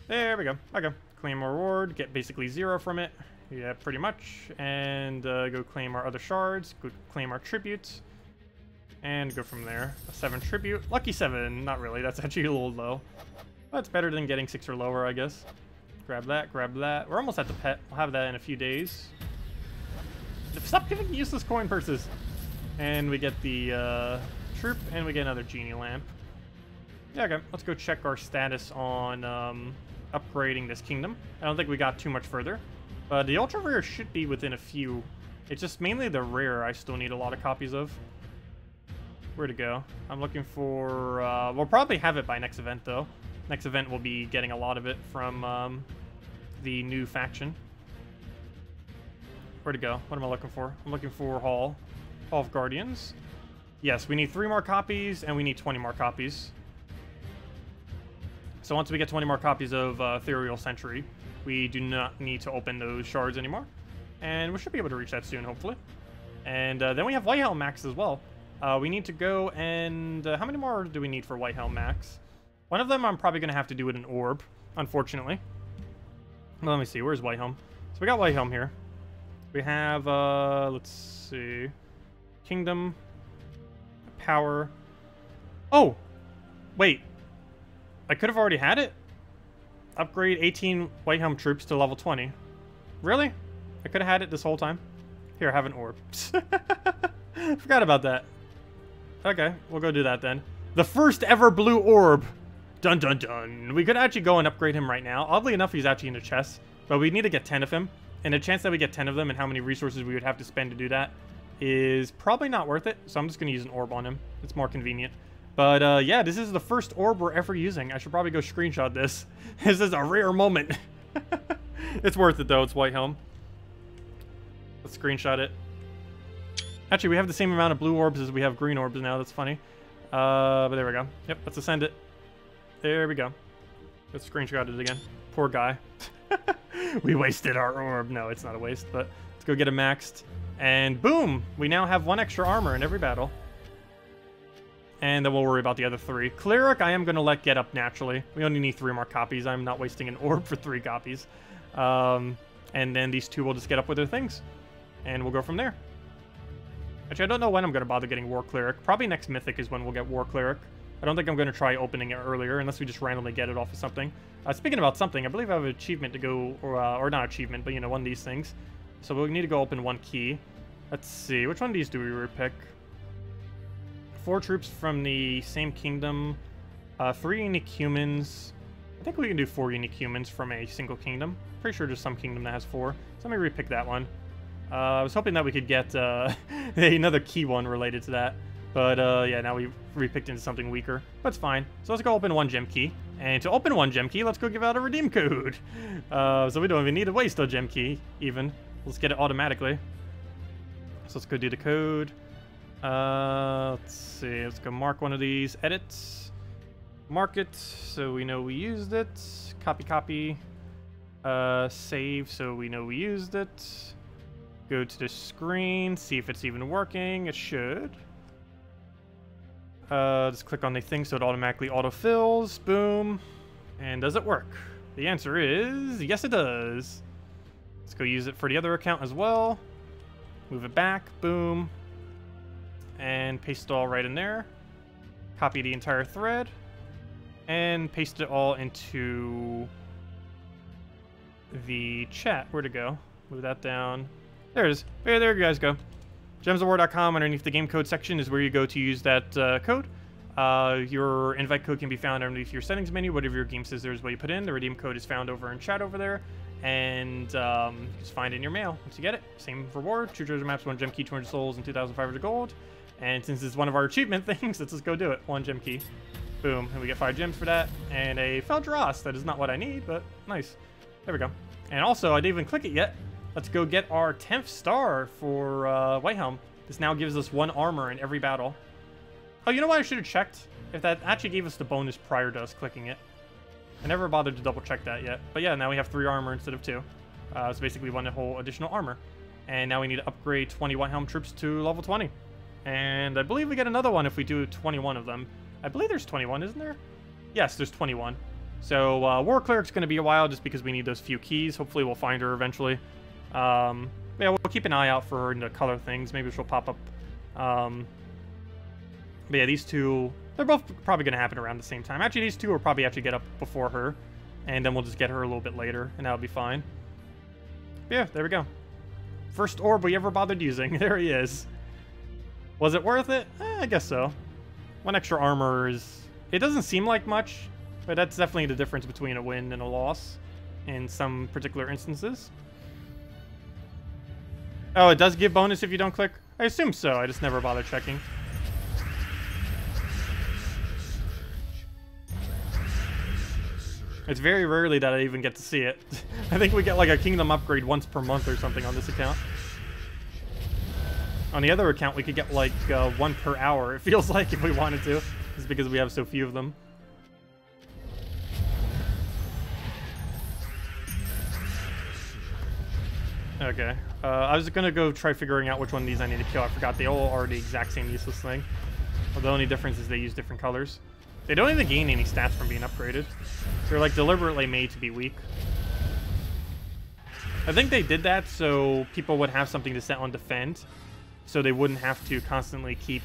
There we go. Okay. Claim our reward. Get basically 0 from it. Yeah, pretty much. And go claim our other shards. Go claim our tribute. And go from there. A 7 tribute. Lucky 7. Not really. That's actually a little low. But it's better than getting 6 or lower, I guess. Grab that. Grab that. We're almost at the pet. We'll have that in a few days. Stop giving useless coin purses. And we get the troop. And we get another genie lamp. Yeah, okay. Let's go check our status on... upgrading this kingdom. I don't think we got too much further, but the ultra rare should be within a few. It's just mainly the rare I still need a lot of copies of. Where to go? I'm looking for we'll probably have it by next event though. Next event we'll be getting a lot of it from the new faction. Where to go? What am I looking for? I'm looking for Hall of Guardians. Yes, we need 3 more copies and we need 20 more copies. So once we get 20 more copies of Ethereal Century, we do not need to open those shards anymore. And we should be able to reach that soon, hopefully. And then we have Whitehelm Max as well. We need to go and... how many more do we need for Whitehelm Max? One of them I'm probably going to have to do with an orb, unfortunately. Well, let me see. Where's Whitehelm? So we got Whitehelm here. We have, let's see... Kingdom. Power. Oh! Wait. I could have already had it? Upgrade 18 Whitehelm troops to level 20. Really? I could have had it this whole time. Here, I have an orb. Forgot about that. Okay, we'll go do that then. The first ever blue orb. Dun dun dun. We could actually go and upgrade him right now. Oddly enough, he's actually in a chest, but we need to get 10 of him. And the chance that we get 10 of them and how many resources we would have to spend to do that is probably not worth it. So I'm just going to use an orb on him. It's more convenient. But yeah, this is the first orb we're ever using. I should probably go screenshot this. This is a rare moment. It's worth it though. It's White Helm. Let's screenshot it. Actually, we have the same amount of blue orbs as we have green orbs now. That's funny. But there we go. Yep, let's ascend it. There we go. Let's screenshot it again. Poor guy. We wasted our orb. No, it's not a waste, but let's go get it maxed. And boom! We now have 1 extra armor in every battle. And then we'll worry about the other 3. Cleric, I am going to let get up naturally. We only need 3 more copies. I'm not wasting an orb for 3 copies. And then these 2 will just get up with their things. And we'll go from there. Actually, I don't know when I'm going to bother getting War Cleric. Probably next Mythic is when we'll get War Cleric. I don't think I'm going to try opening it earlier, unless we just randomly get it off of something. Speaking about something, I believe I have an achievement to go, or not achievement, but, you know, one of these things. So we need to go open 1 key. Let's see, which one of these do we repick? 4 troops from the same kingdom, 3 unique humans. I think we can do 4 unique humans from a single kingdom. Pretty sure there's some kingdom that has 4. So let me repick that one. I was hoping that we could get another key one related to that. But yeah, now we repicked into something weaker. But it's fine. So let's go open 1 gem key. And to open 1 gem key, let's go give out a redeem code. So we don't even need to waste a gem key, even. Let's get it automatically. So let's go do the code. Let's see. Let's go mark one of these. Edit. Mark it so we know we used it. Copy. Save so we know we used it. Go to the screen. See if it's even working. It should. Just click on the thing so it automatically autofills. Boom. And does it work? The answer is yes, it does. Let's go use it for the other account as well. Move it back. Boom. And paste it all right in there. Copy the entire thread. And paste it all into the chat. Where'd it go? Move that down. There it is. Hey, there you guys go. gemsofwar.com underneath the game code section is where you go to use that code. Your invite code can be found underneath your settings menu. Whatever your game says there is what you put in. The redeem code is found over in chat over there. And just find it in your mail once you get it. Same reward. 2 treasure maps, 1 gem key, 200 souls, and 2,500 gold. And since it's one of our achievement things, let's just go do it. 1 gem key. Boom. And we get 5 gems for that. And a Feldross. That is not what I need, but nice. There we go. And also, I didn't even click it yet. Let's go get our 10th star for White Helm. This now gives us 1 armor in every battle. Oh, you know what I should have checked? If that actually gave us the bonus prior to us clicking it. I never bothered to double check that yet. But yeah, now we have 3 armor instead of 2. So basically 1 whole additional armor. And now we need to upgrade 20 White Helm troops to level 20. And I believe we get another one if we do 21 of them. I believe there's 21, isn't there? Yes, there's 21. So War Cleric's going to be a while just because we need those few keys. Hopefully we'll find her eventually. Yeah, we'll keep an eye out for her in the color things. Maybe she'll pop up. But yeah, these 2, they're both probably going to happen around the same time. Actually, these 2 will probably actually get up before her. And then we'll just get her a little bit later, and that'll be fine. But yeah, there we go. First orb we ever bothered using. There he is. Was it worth it? I guess so. 1 extra armor is... It doesn't seem like much, but that's definitely the difference between a win and a loss in some particular instances. Oh, it does give bonus if you don't click? I assume so. I just never bother checking. It's very rarely that I even get to see it. I think we get like a kingdom upgrade once per month or something on this account. On the other account, we could get like 1 per hour, it feels like, if we wanted to. Just because we have so few of them. Okay. I was gonna go try figuring out which one of these I need to kill. I forgot they all are the exact same useless thing. Well, the only difference is they use different colors. They don't even gain any stats from being upgraded. They're like deliberately made to be weak. I think they did that so people would have something to set on defend. So they wouldn't have to constantly keep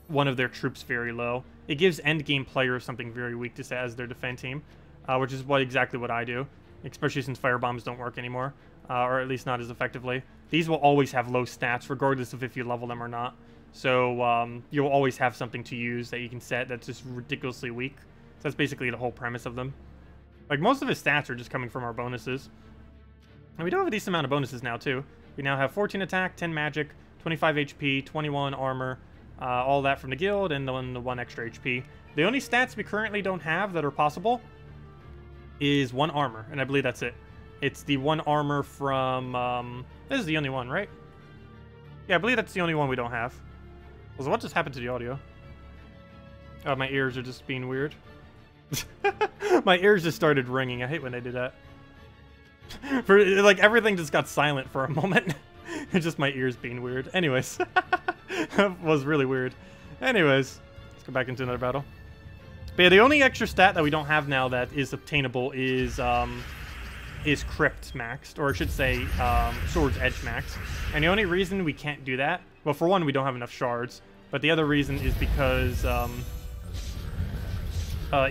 one of their troops very low. It gives endgame players something very weak to set as their defend team. Which is exactly what I do. Especially since firebombs don't work anymore. Or at least not as effectively. These will always have low stats regardless of if you level them or not. So you'll always have something to use that you can set that's just ridiculously weak. So that's basically the whole premise of them. Like, most of his stats are just coming from our bonuses. And we do have a decent amount of bonuses now, too. We now have 14 attack, 10 magic, 25 HP, 21 armor, all that from the guild, and then the 1 extra HP. The only stats we currently don't have that are possible is 1 armor, and I believe that's it. It's the 1 armor from... this is the only one, right? Yeah, I believe that's the only one we don't have. So what just happened to the audio? Oh, my ears are just being weird. My ears just started ringing. I hate when they do that. For like, everything just got silent for a moment. It's just my ears being weird. Anyways. That was really weird. Anyways, let's go back into another battle. But yeah, the only extra stat that we don't have now that is obtainable is Crypt maxed, or I should say Sword's Edge maxed. And the only reason we can't do that, well, for one, we don't have enough shards, but the other reason is because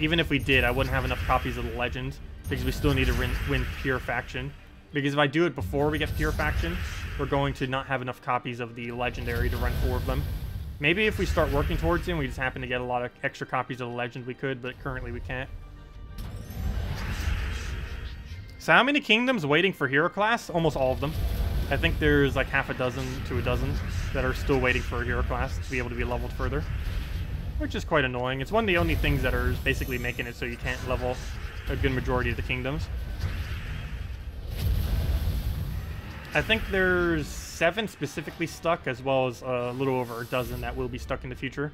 even if we did, I wouldn't have enough copies of the Legend, because we still need to win Pure Faction. Because if I do it before we get Pure Faction, we're going to not have enough copies of the Legendary to run 4 of them. Maybe if we start working towards it and we just happen to get a lot of extra copies of the Legend, we could, but currently we can't. So how many kingdoms waiting for Hero Class? Almost all of them. I think there's like half a dozen to a dozen that are still waiting for a Hero Class to be able to be leveled further. Which is quite annoying. It's one of the only things that are basically making it so you can't level a good majority of the kingdoms. I think there's 7 specifically stuck, as well as a little over a dozen that will be stuck in the future.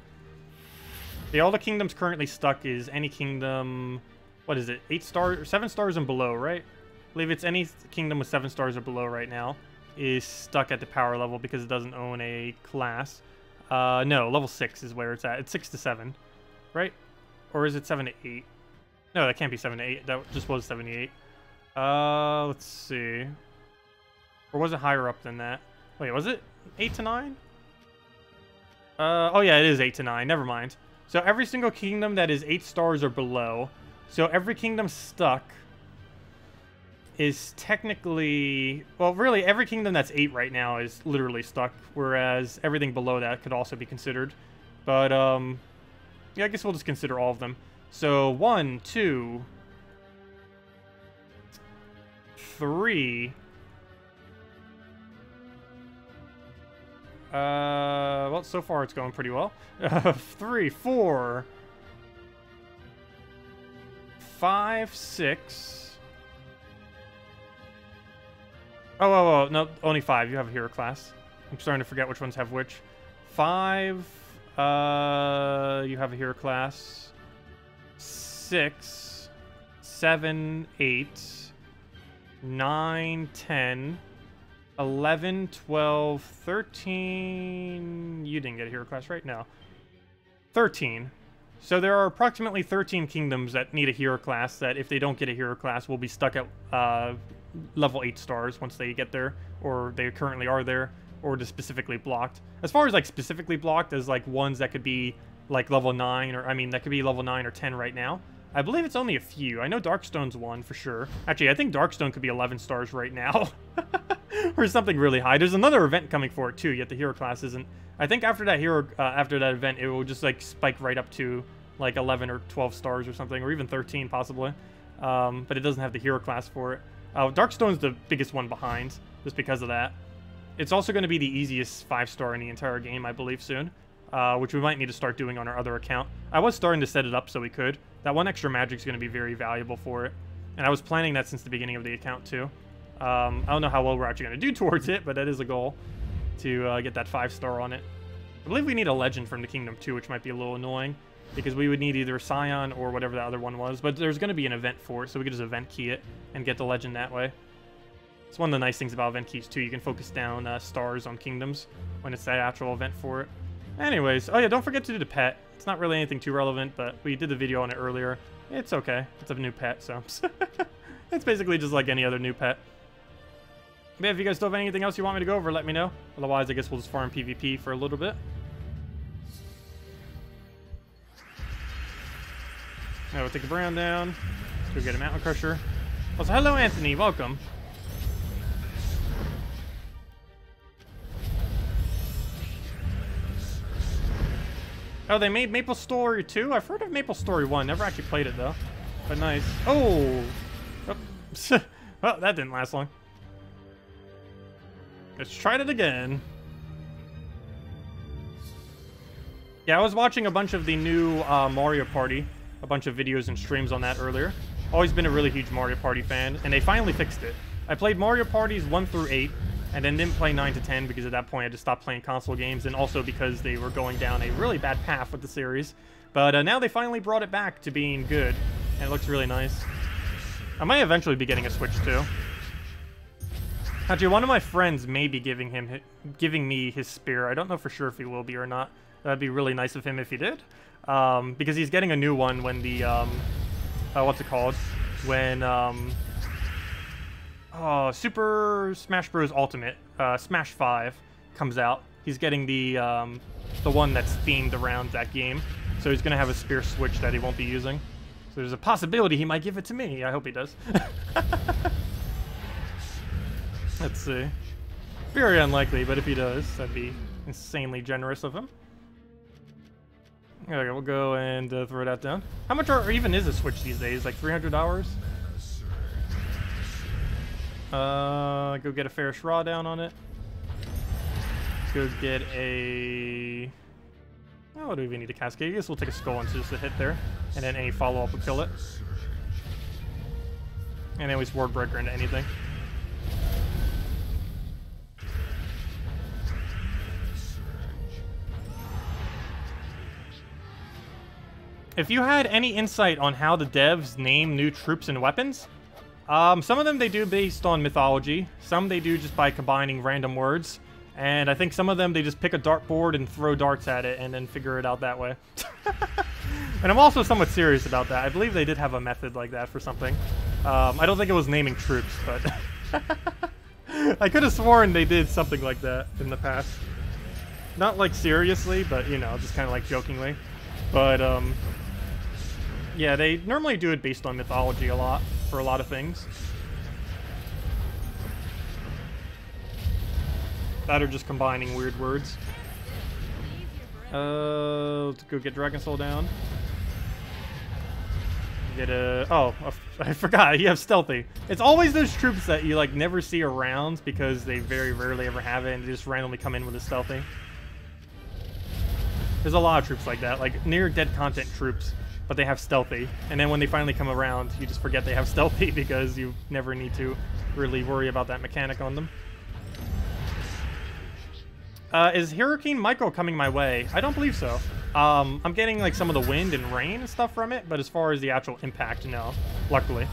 All the kingdoms currently stuck is any kingdom... What is it? 8 stars or 7 stars and below, right? I believe it's any kingdom with 7 stars or below right now is stuck at the power level because it doesn't own a class. No, level 6 is where it's at. It's 6 to 7, right? Or is it 7 to 8? No, that can't be 7 to 8. That just was 7 to 8. Let's see. Or was it higher up than that? Wait, was it 8 to 9? Oh yeah, it is 8 to 9. Never mind. So every single kingdom that is 8 stars or below. So every kingdom stuck is technically... Well, really, every kingdom that's 8 right now is literally stuck, whereas everything below that could also be considered. But, yeah, I guess we'll just consider all of them. So, 1, 2, 3... well, so far it's going pretty well. 3, 4... 5, 6... Oh, no, only 5. You have a hero class. I'm starting to forget which ones have which. 5, you have a hero class. 6, 7, 8, 9, 10, 11, 12, 13... You didn't get a hero class, right? No. 13. So there are approximately 13 kingdoms that need a hero class that if they don't get a hero class will be stuck at level 8 stars once they get there, or they currently are there, or just specifically blocked. As far as like specifically blocked as like ones that could be like level 9, or I mean that could be level 9 or 10 right now, I believe it's only a few. I know Darkstone's one for sure. Actually, I think Darkstone could be 11 stars right now. Or something really high. There's another event coming for it too, yet the hero class isn't. I think after that after that event, it will just like spike right up to like 11 or 12 stars or something, or even 13 possibly. But it doesn't have the hero class for it. Darkstone's the biggest one behind, just because of that. It's also going to be the easiest 5-star in the entire game, I believe, soon. Which we might need to start doing on our other account. I was starting to set it up so we could. That 1 extra magic's going to be very valuable for it. And I was planning that since the beginning of the account, too. I don't know how well we're actually going to do towards it, but that is a goal, to get that 5-star on it. I believe we need a legend from the Kingdom, too, which might be a little annoying, because we would need either Scion or whatever the other one was. But there's going to be an event for it, so we could just event key it and get the legend that way. It's one of the nice things about event keys, too. You can focus down stars on kingdoms when it's that actual event for it. Anyways, oh yeah, don't forget to do the pet. It's not really anything too relevant, but we did the video on it earlier. It's okay. It's a new pet, so... It's basically just like any other new pet. But yeah, if you guys still have anything else you want me to go over, let me know. Otherwise, I guess we'll just farm PvP for a little bit. Now we'll take the Brown down. Let's go get a Mountain Crusher. Also, hello, Anthony. Welcome. Oh, they made Maple Story 2? I've heard of Maple Story 1. Never actually played it, though. But nice. Oh! Oh. Well, that didn't last long. Let's try it again. Yeah, I was watching a bunch of the new Mario Party. A bunch of videos and streams on that earlier. Always been a really huge Mario Party fan, and they finally fixed it. I played Mario Parties 1 through 8, and then didn't play 9 to 10 because at that point I just stopped playing console games, and also because they were going down a really bad path with the series. But now they finally brought it back to being good, and it looks really nice. I might eventually be getting a Switch too. Actually, one of my friends may be giving me his spear. I don't know for sure if he will be or not. That'd be really nice of him if he did, because he's getting a new one when the what's it called? When Super Smash Bros. Ultimate, Smash 5 comes out. He's getting the one that's themed around that game. So he's gonna have a spear switch that he won't be using. So there's a possibility he might give it to me. I hope he does. Let's see. Very unlikely, but if he does, that'd be insanely generous of him. Okay, we'll go and throw that down. How much even is a Switch these days? Like $300? Go get a fair straw down on it. Let's go get a... Oh, what do we even need a cascade? I guess we'll take a skull and just a hit there. And then any follow-up will kill it. And then we Sword Breaker into anything. If you had any insight on how the devs name new troops and weapons, some of them they do based on mythology, some they do just by combining random words, and I think some of them they just pick a dartboard and throw darts at it and then figure it out that way. And I'm also somewhat serious about that. I believe they did have a method like that for something. I don't think it was naming troops, but I could have sworn they did something like that in the past. Not like seriously, but you know, just kind of like jokingly. But yeah, they normally do it based on mythology a lot, for a lot of things. That or just combining weird words. Let's go get Dragon Soul down. Get a... Oh, I forgot, you have Stealthy. It's always those troops that you, like, never see around because they very rarely ever have it and they just randomly come in with a Stealthy. There's a lot of troops like that, like near dead content troops, but they have Stealthy. And then when they finally come around, you just forget they have Stealthy because you never need to really worry about that mechanic on them. Is Hurricane Michael coming my way? I don't believe so. I'm getting like some of the wind and rain and stuff from it, but as far as the actual impact, no. Luckily.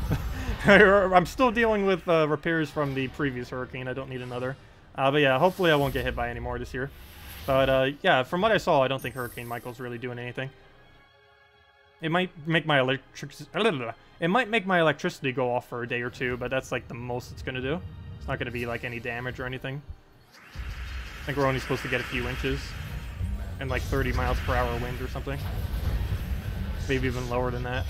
I'm still dealing with repairs from the previous hurricane. I don't need another. But yeah, hopefully I won't get hit by any more this year. But yeah, from what I saw, I don't think Hurricane Michael's really doing anything. It might make my electricity go off for a day or two, but that's like the most it's gonna do. It's not gonna be like any damage or anything. I think we're only supposed to get a few inches and like 30 miles per hour wind or something. Maybe even lower than that.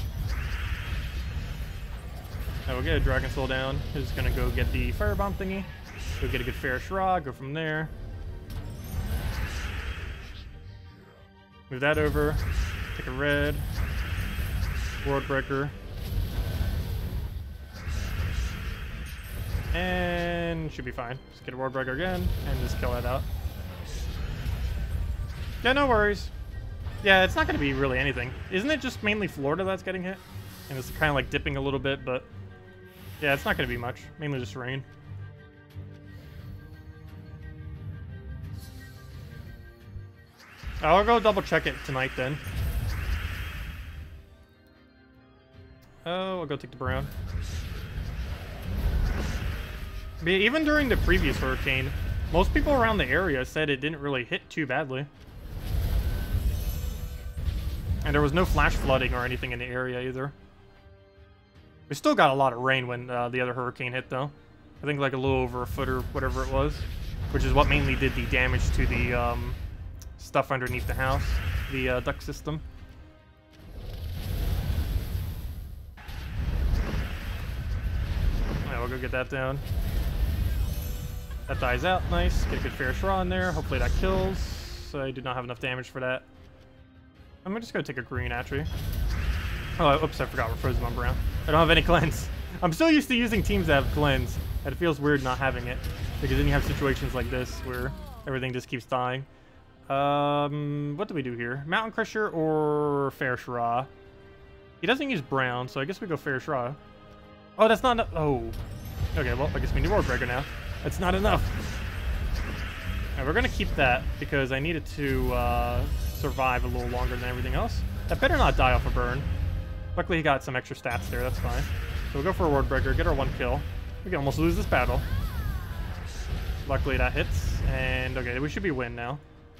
Now we'll get a Dragon Soul down. We're just gonna go get the Firebomb thingy. Go get a good fair Shroud, go from there. Move that over. Take a red. World Breaker. And should be fine. Just get a World Breaker again and just kill that out. Yeah, no worries. Yeah, it's not going to be really anything. Isn't it just mainly Florida that's getting hit? And it's kind of like dipping a little bit, but yeah, it's not going to be much. Mainly just rain. I'll go double check it tonight then. Oh, I'll go take the brown. But even during the previous hurricane, most people around the area said it didn't really hit too badly. And there was no flash flooding or anything in the area either. We still got a lot of rain when the other hurricane hit though. I think like a little over a foot or whatever it was. Which is what mainly did the damage to the stuff underneath the house. The duct system. Yeah, we'll go get that down. That dies out, nice. Get a good fair straw in there. Hopefully that kills. So I do not have enough damage for that. I'm just gonna take a green, actually. Oh, oops, I forgot we're frozen on brown. I don't have any cleanse. I'm so used to using teams that have cleanse, and it feels weird not having it. Because then you have situations like this, where everything just keeps dying. What do we do here? Mountain Crusher or Fair Shra? He doesn't use brown, so I guess we go Fair Shra. Oh, that's not enough. Oh. Okay, well, I guess we need World Breaker now. That's not enough. Alright, we're gonna keep that, because I need it to survive a little longer than everything else. That better not die off a burn. Luckily, he got some extra stats there, that's fine. So we'll go for a World Breaker, get our 1 kill. We can almost lose this battle. Luckily, that hits, and okay, we should be win now.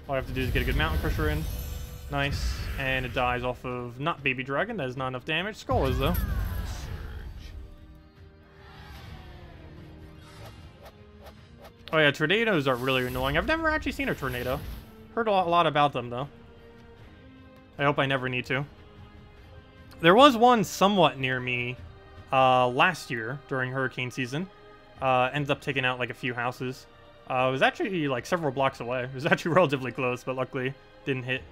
All I have to do is get a good Mountain Crusher in. Nice. And it dies off of not Baby Dragon. That is not enough damage. Skull is, though. Oh, yeah. Tornadoes are really annoying. I've never actually seen a tornado. Heard a lot about them, though. I hope I never need to. There was one somewhat near me last year during hurricane season. Ended up taking out, like, a few houses. It was actually, like, several blocks away. It was actually relatively close, but luckily didn't hit.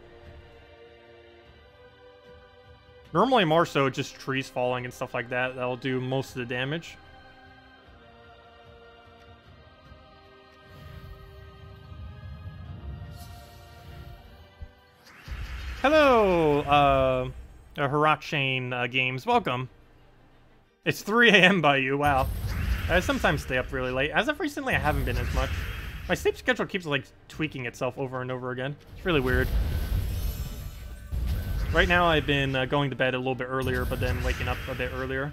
Normally more so just trees falling and stuff like that. That'll do most of the damage. Hello, Harakshane Games. Welcome. It's 3 a.m. by you. Wow. I sometimes stay up really late. As of recently, I haven't been as much. My sleep schedule keeps, like, tweaking itself over and over again. It's really weird. Right now, I've been going to bed a little bit earlier, but then waking up a bit earlier.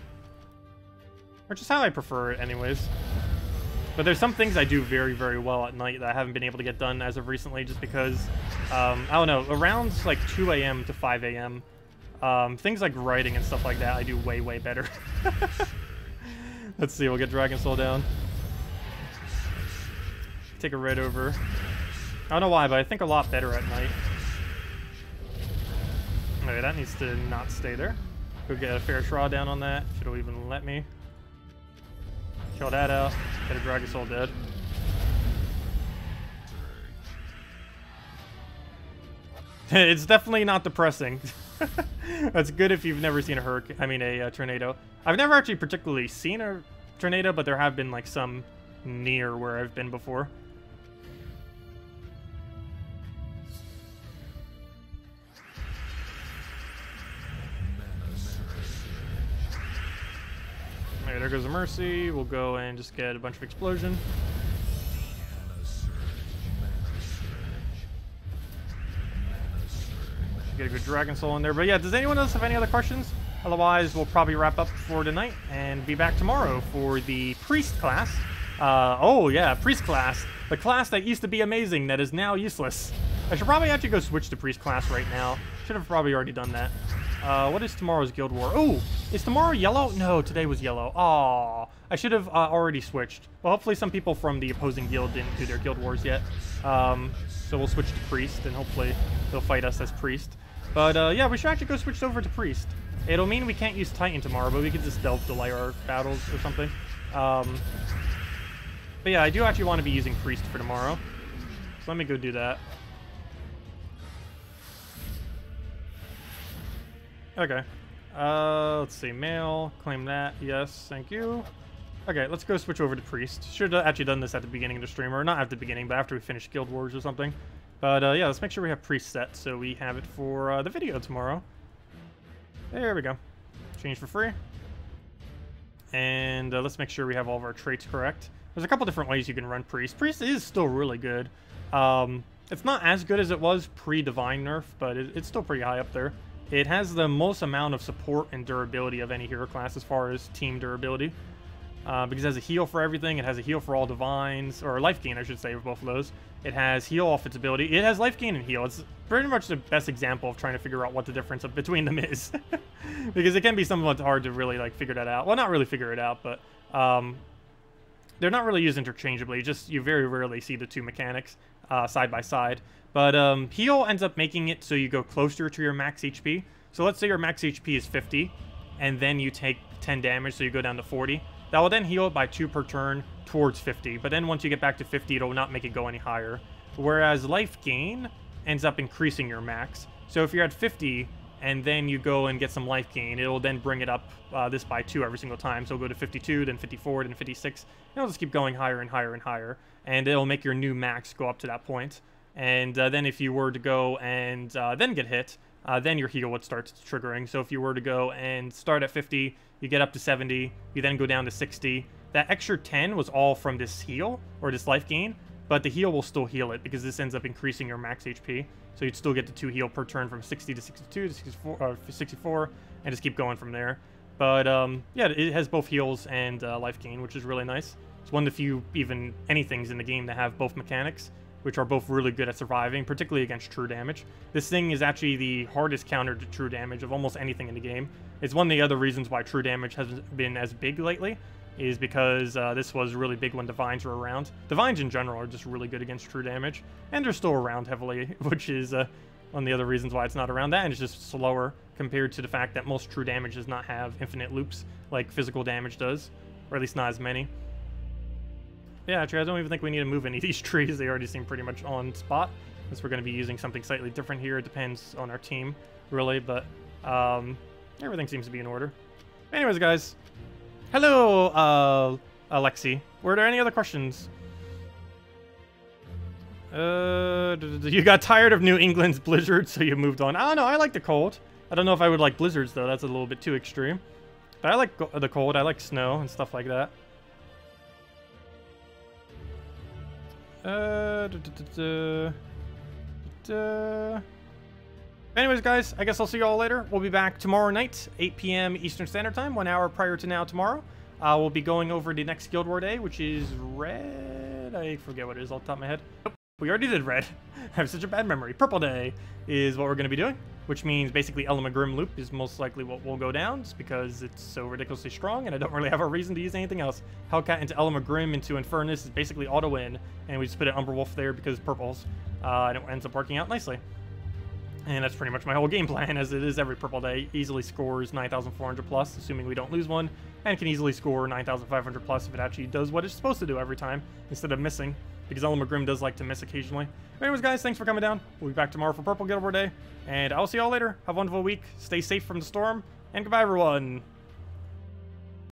Which is how I prefer it anyways. But there's some things I do very, very well at night that I haven't been able to get done as of recently, just because, I don't know, around, like, 2 a.m. to 5 a.m., things like writing and stuff like that, I do way, way better. Let's see, we'll get Dragon Soul down. Take a red over. I don't know why, but I think a lot better at night. Okay, that needs to not stay there. Go get a Fair Shra down on that. Should've even let me. Kill that out. Get a Dragon Soul dead. It's definitely not depressing. That's good if you've never seen a hurricane. I mean, a tornado. I've never actually particularly seen a tornado, but there have been, like, some near where I've been before. Okay, there goes a Mercy. We'll go and just get a bunch of Explosion. Get a good Dragon Soul in there. But yeah, does anyone else have any other questions? Otherwise, we'll probably wrap up for tonight and be back tomorrow for the Priest class. Oh yeah, Priest class. The class that used to be amazing that is now useless. I should probably actually go switch to Priest class right now. Should have probably already done that. What is tomorrow's Guild War? Oh, is tomorrow yellow? No, today was yellow. Aw, I should have already switched. Well, hopefully some people from the opposing guild didn't do their Guild Wars yet. So we'll switch to Priest, and hopefully they'll fight us as Priest. But yeah, we should actually go switch over to Priest. It'll mean we can't use Titan tomorrow, but we can just stealth delay our battles or something. But yeah, I do actually want to be using Priest for tomorrow. So let me go do that. Okay. Let's see. Mail. Claim that. Yes. Thank you. Okay, let's go switch over to Priest. Should have actually done this at the beginning of the stream. Or not at the beginning, but after we finish Guild Wars or something. But yeah, let's make sure we have Priest set so we have it for the video tomorrow. There we go. Change for free. And let's make sure we have all of our traits correct. There's a couple different ways you can run Priest. Priest is still really good. It's not as good as it was pre-Divine nerf, but it's still pretty high up there. It has the most amount of support and durability of any hero class as far as team durability. Because it has a heal for everything. It has a heal for all divines, or life gain, I should say, for both of those. It has heal off its ability. It has life gain and heal. It's pretty much the best example of trying to figure out what the difference between them is. Because it can be somewhat hard to really, like, figure that out. Well, not really figure it out, but they're not really used interchangeably. Just you very rarely see the two mechanics side by side. But heal ends up making it so you go closer to your max HP. So let's say your max HP is 50, and then you take 10 damage, so you go down to 40. That will then heal it by 2 per turn towards 50. But then once you get back to 50, it'll not make it go any higher. Whereas life gain ends up increasing your max. So if you're at 50 and then you go and get some life gain, it'll then bring it up this by 2 every single time. So it'll go to 52, then 54, then 56. And it'll just keep going higher and higher and higher. And it'll make your new max go up to that point. And then if you were to go and then get hit, then your heal would start triggering. So if you were to go and start at 50, you get up to 70, you then go down to 60. That extra 10 was all from this heal, or this life gain, but the heal will still heal it, because this ends up increasing your max HP. So you'd still get the 2 heal per turn from 60 to 62 to 64, and just keep going from there. But yeah, it has both heals and life gain, which is really nice. It's one of the few, even anythings in the game that have both mechanics, which are both really good at surviving, particularly against true damage. This thing is actually the hardest counter to true damage of almost anything in the game. It's one of the other reasons why true damage hasn't been as big lately, is because this was really big when Divines were around. Divines in general are just really good against true damage, and they're still around heavily, which is one of the other reasons why it's not around that, and it's just slower compared to the fact that most true damage does not have infinite loops like physical damage does, or at least not as many. Yeah, actually, I don't even think we need to move any of these trees. They already seem pretty much on spot, since we're going to be using something slightly different here. It depends on our team, really, but everything seems to be in order. Anyways, guys, hello, Alexi. Were there any other questions? You got tired of New England's blizzard, so you moved on. I don't know, I like the cold. I don't know if I would like blizzards, though. That's a little bit too extreme. But I like the cold. I like snow and stuff like that. Anyways, guys, I guess I'll see you all later. We'll be back tomorrow night, 8 p.m. Eastern Standard Time, 1 hour prior to now tomorrow. We'll be going over the next Guild War Day, which is red. I forget what it is off the top of my head. Nope, we already did red. I have such a bad memory. Purple Day is what we're going to be doing, which means basically Elamagrim Loop is most likely what will go down, just because it's so ridiculously strong, and I don't really have a reason to use anything else. Hellcat into Elamagrim into Infernus is basically auto-win, and we just put an Umberwolf there because purples, and it ends up working out nicely. And that's pretty much my whole game plan, as it is every Purple Day. Easily scores 9,400 plus, assuming we don't lose one, and can easily score 9,500 plus if it actually does what it's supposed to do every time, instead of missing, because Elamagrim does like to miss occasionally. Anyways, guys, thanks for coming down. We'll be back tomorrow for Purple Guild War Day, and I'll see y'all later. Have a wonderful week. Stay safe from the storm, and goodbye, everyone.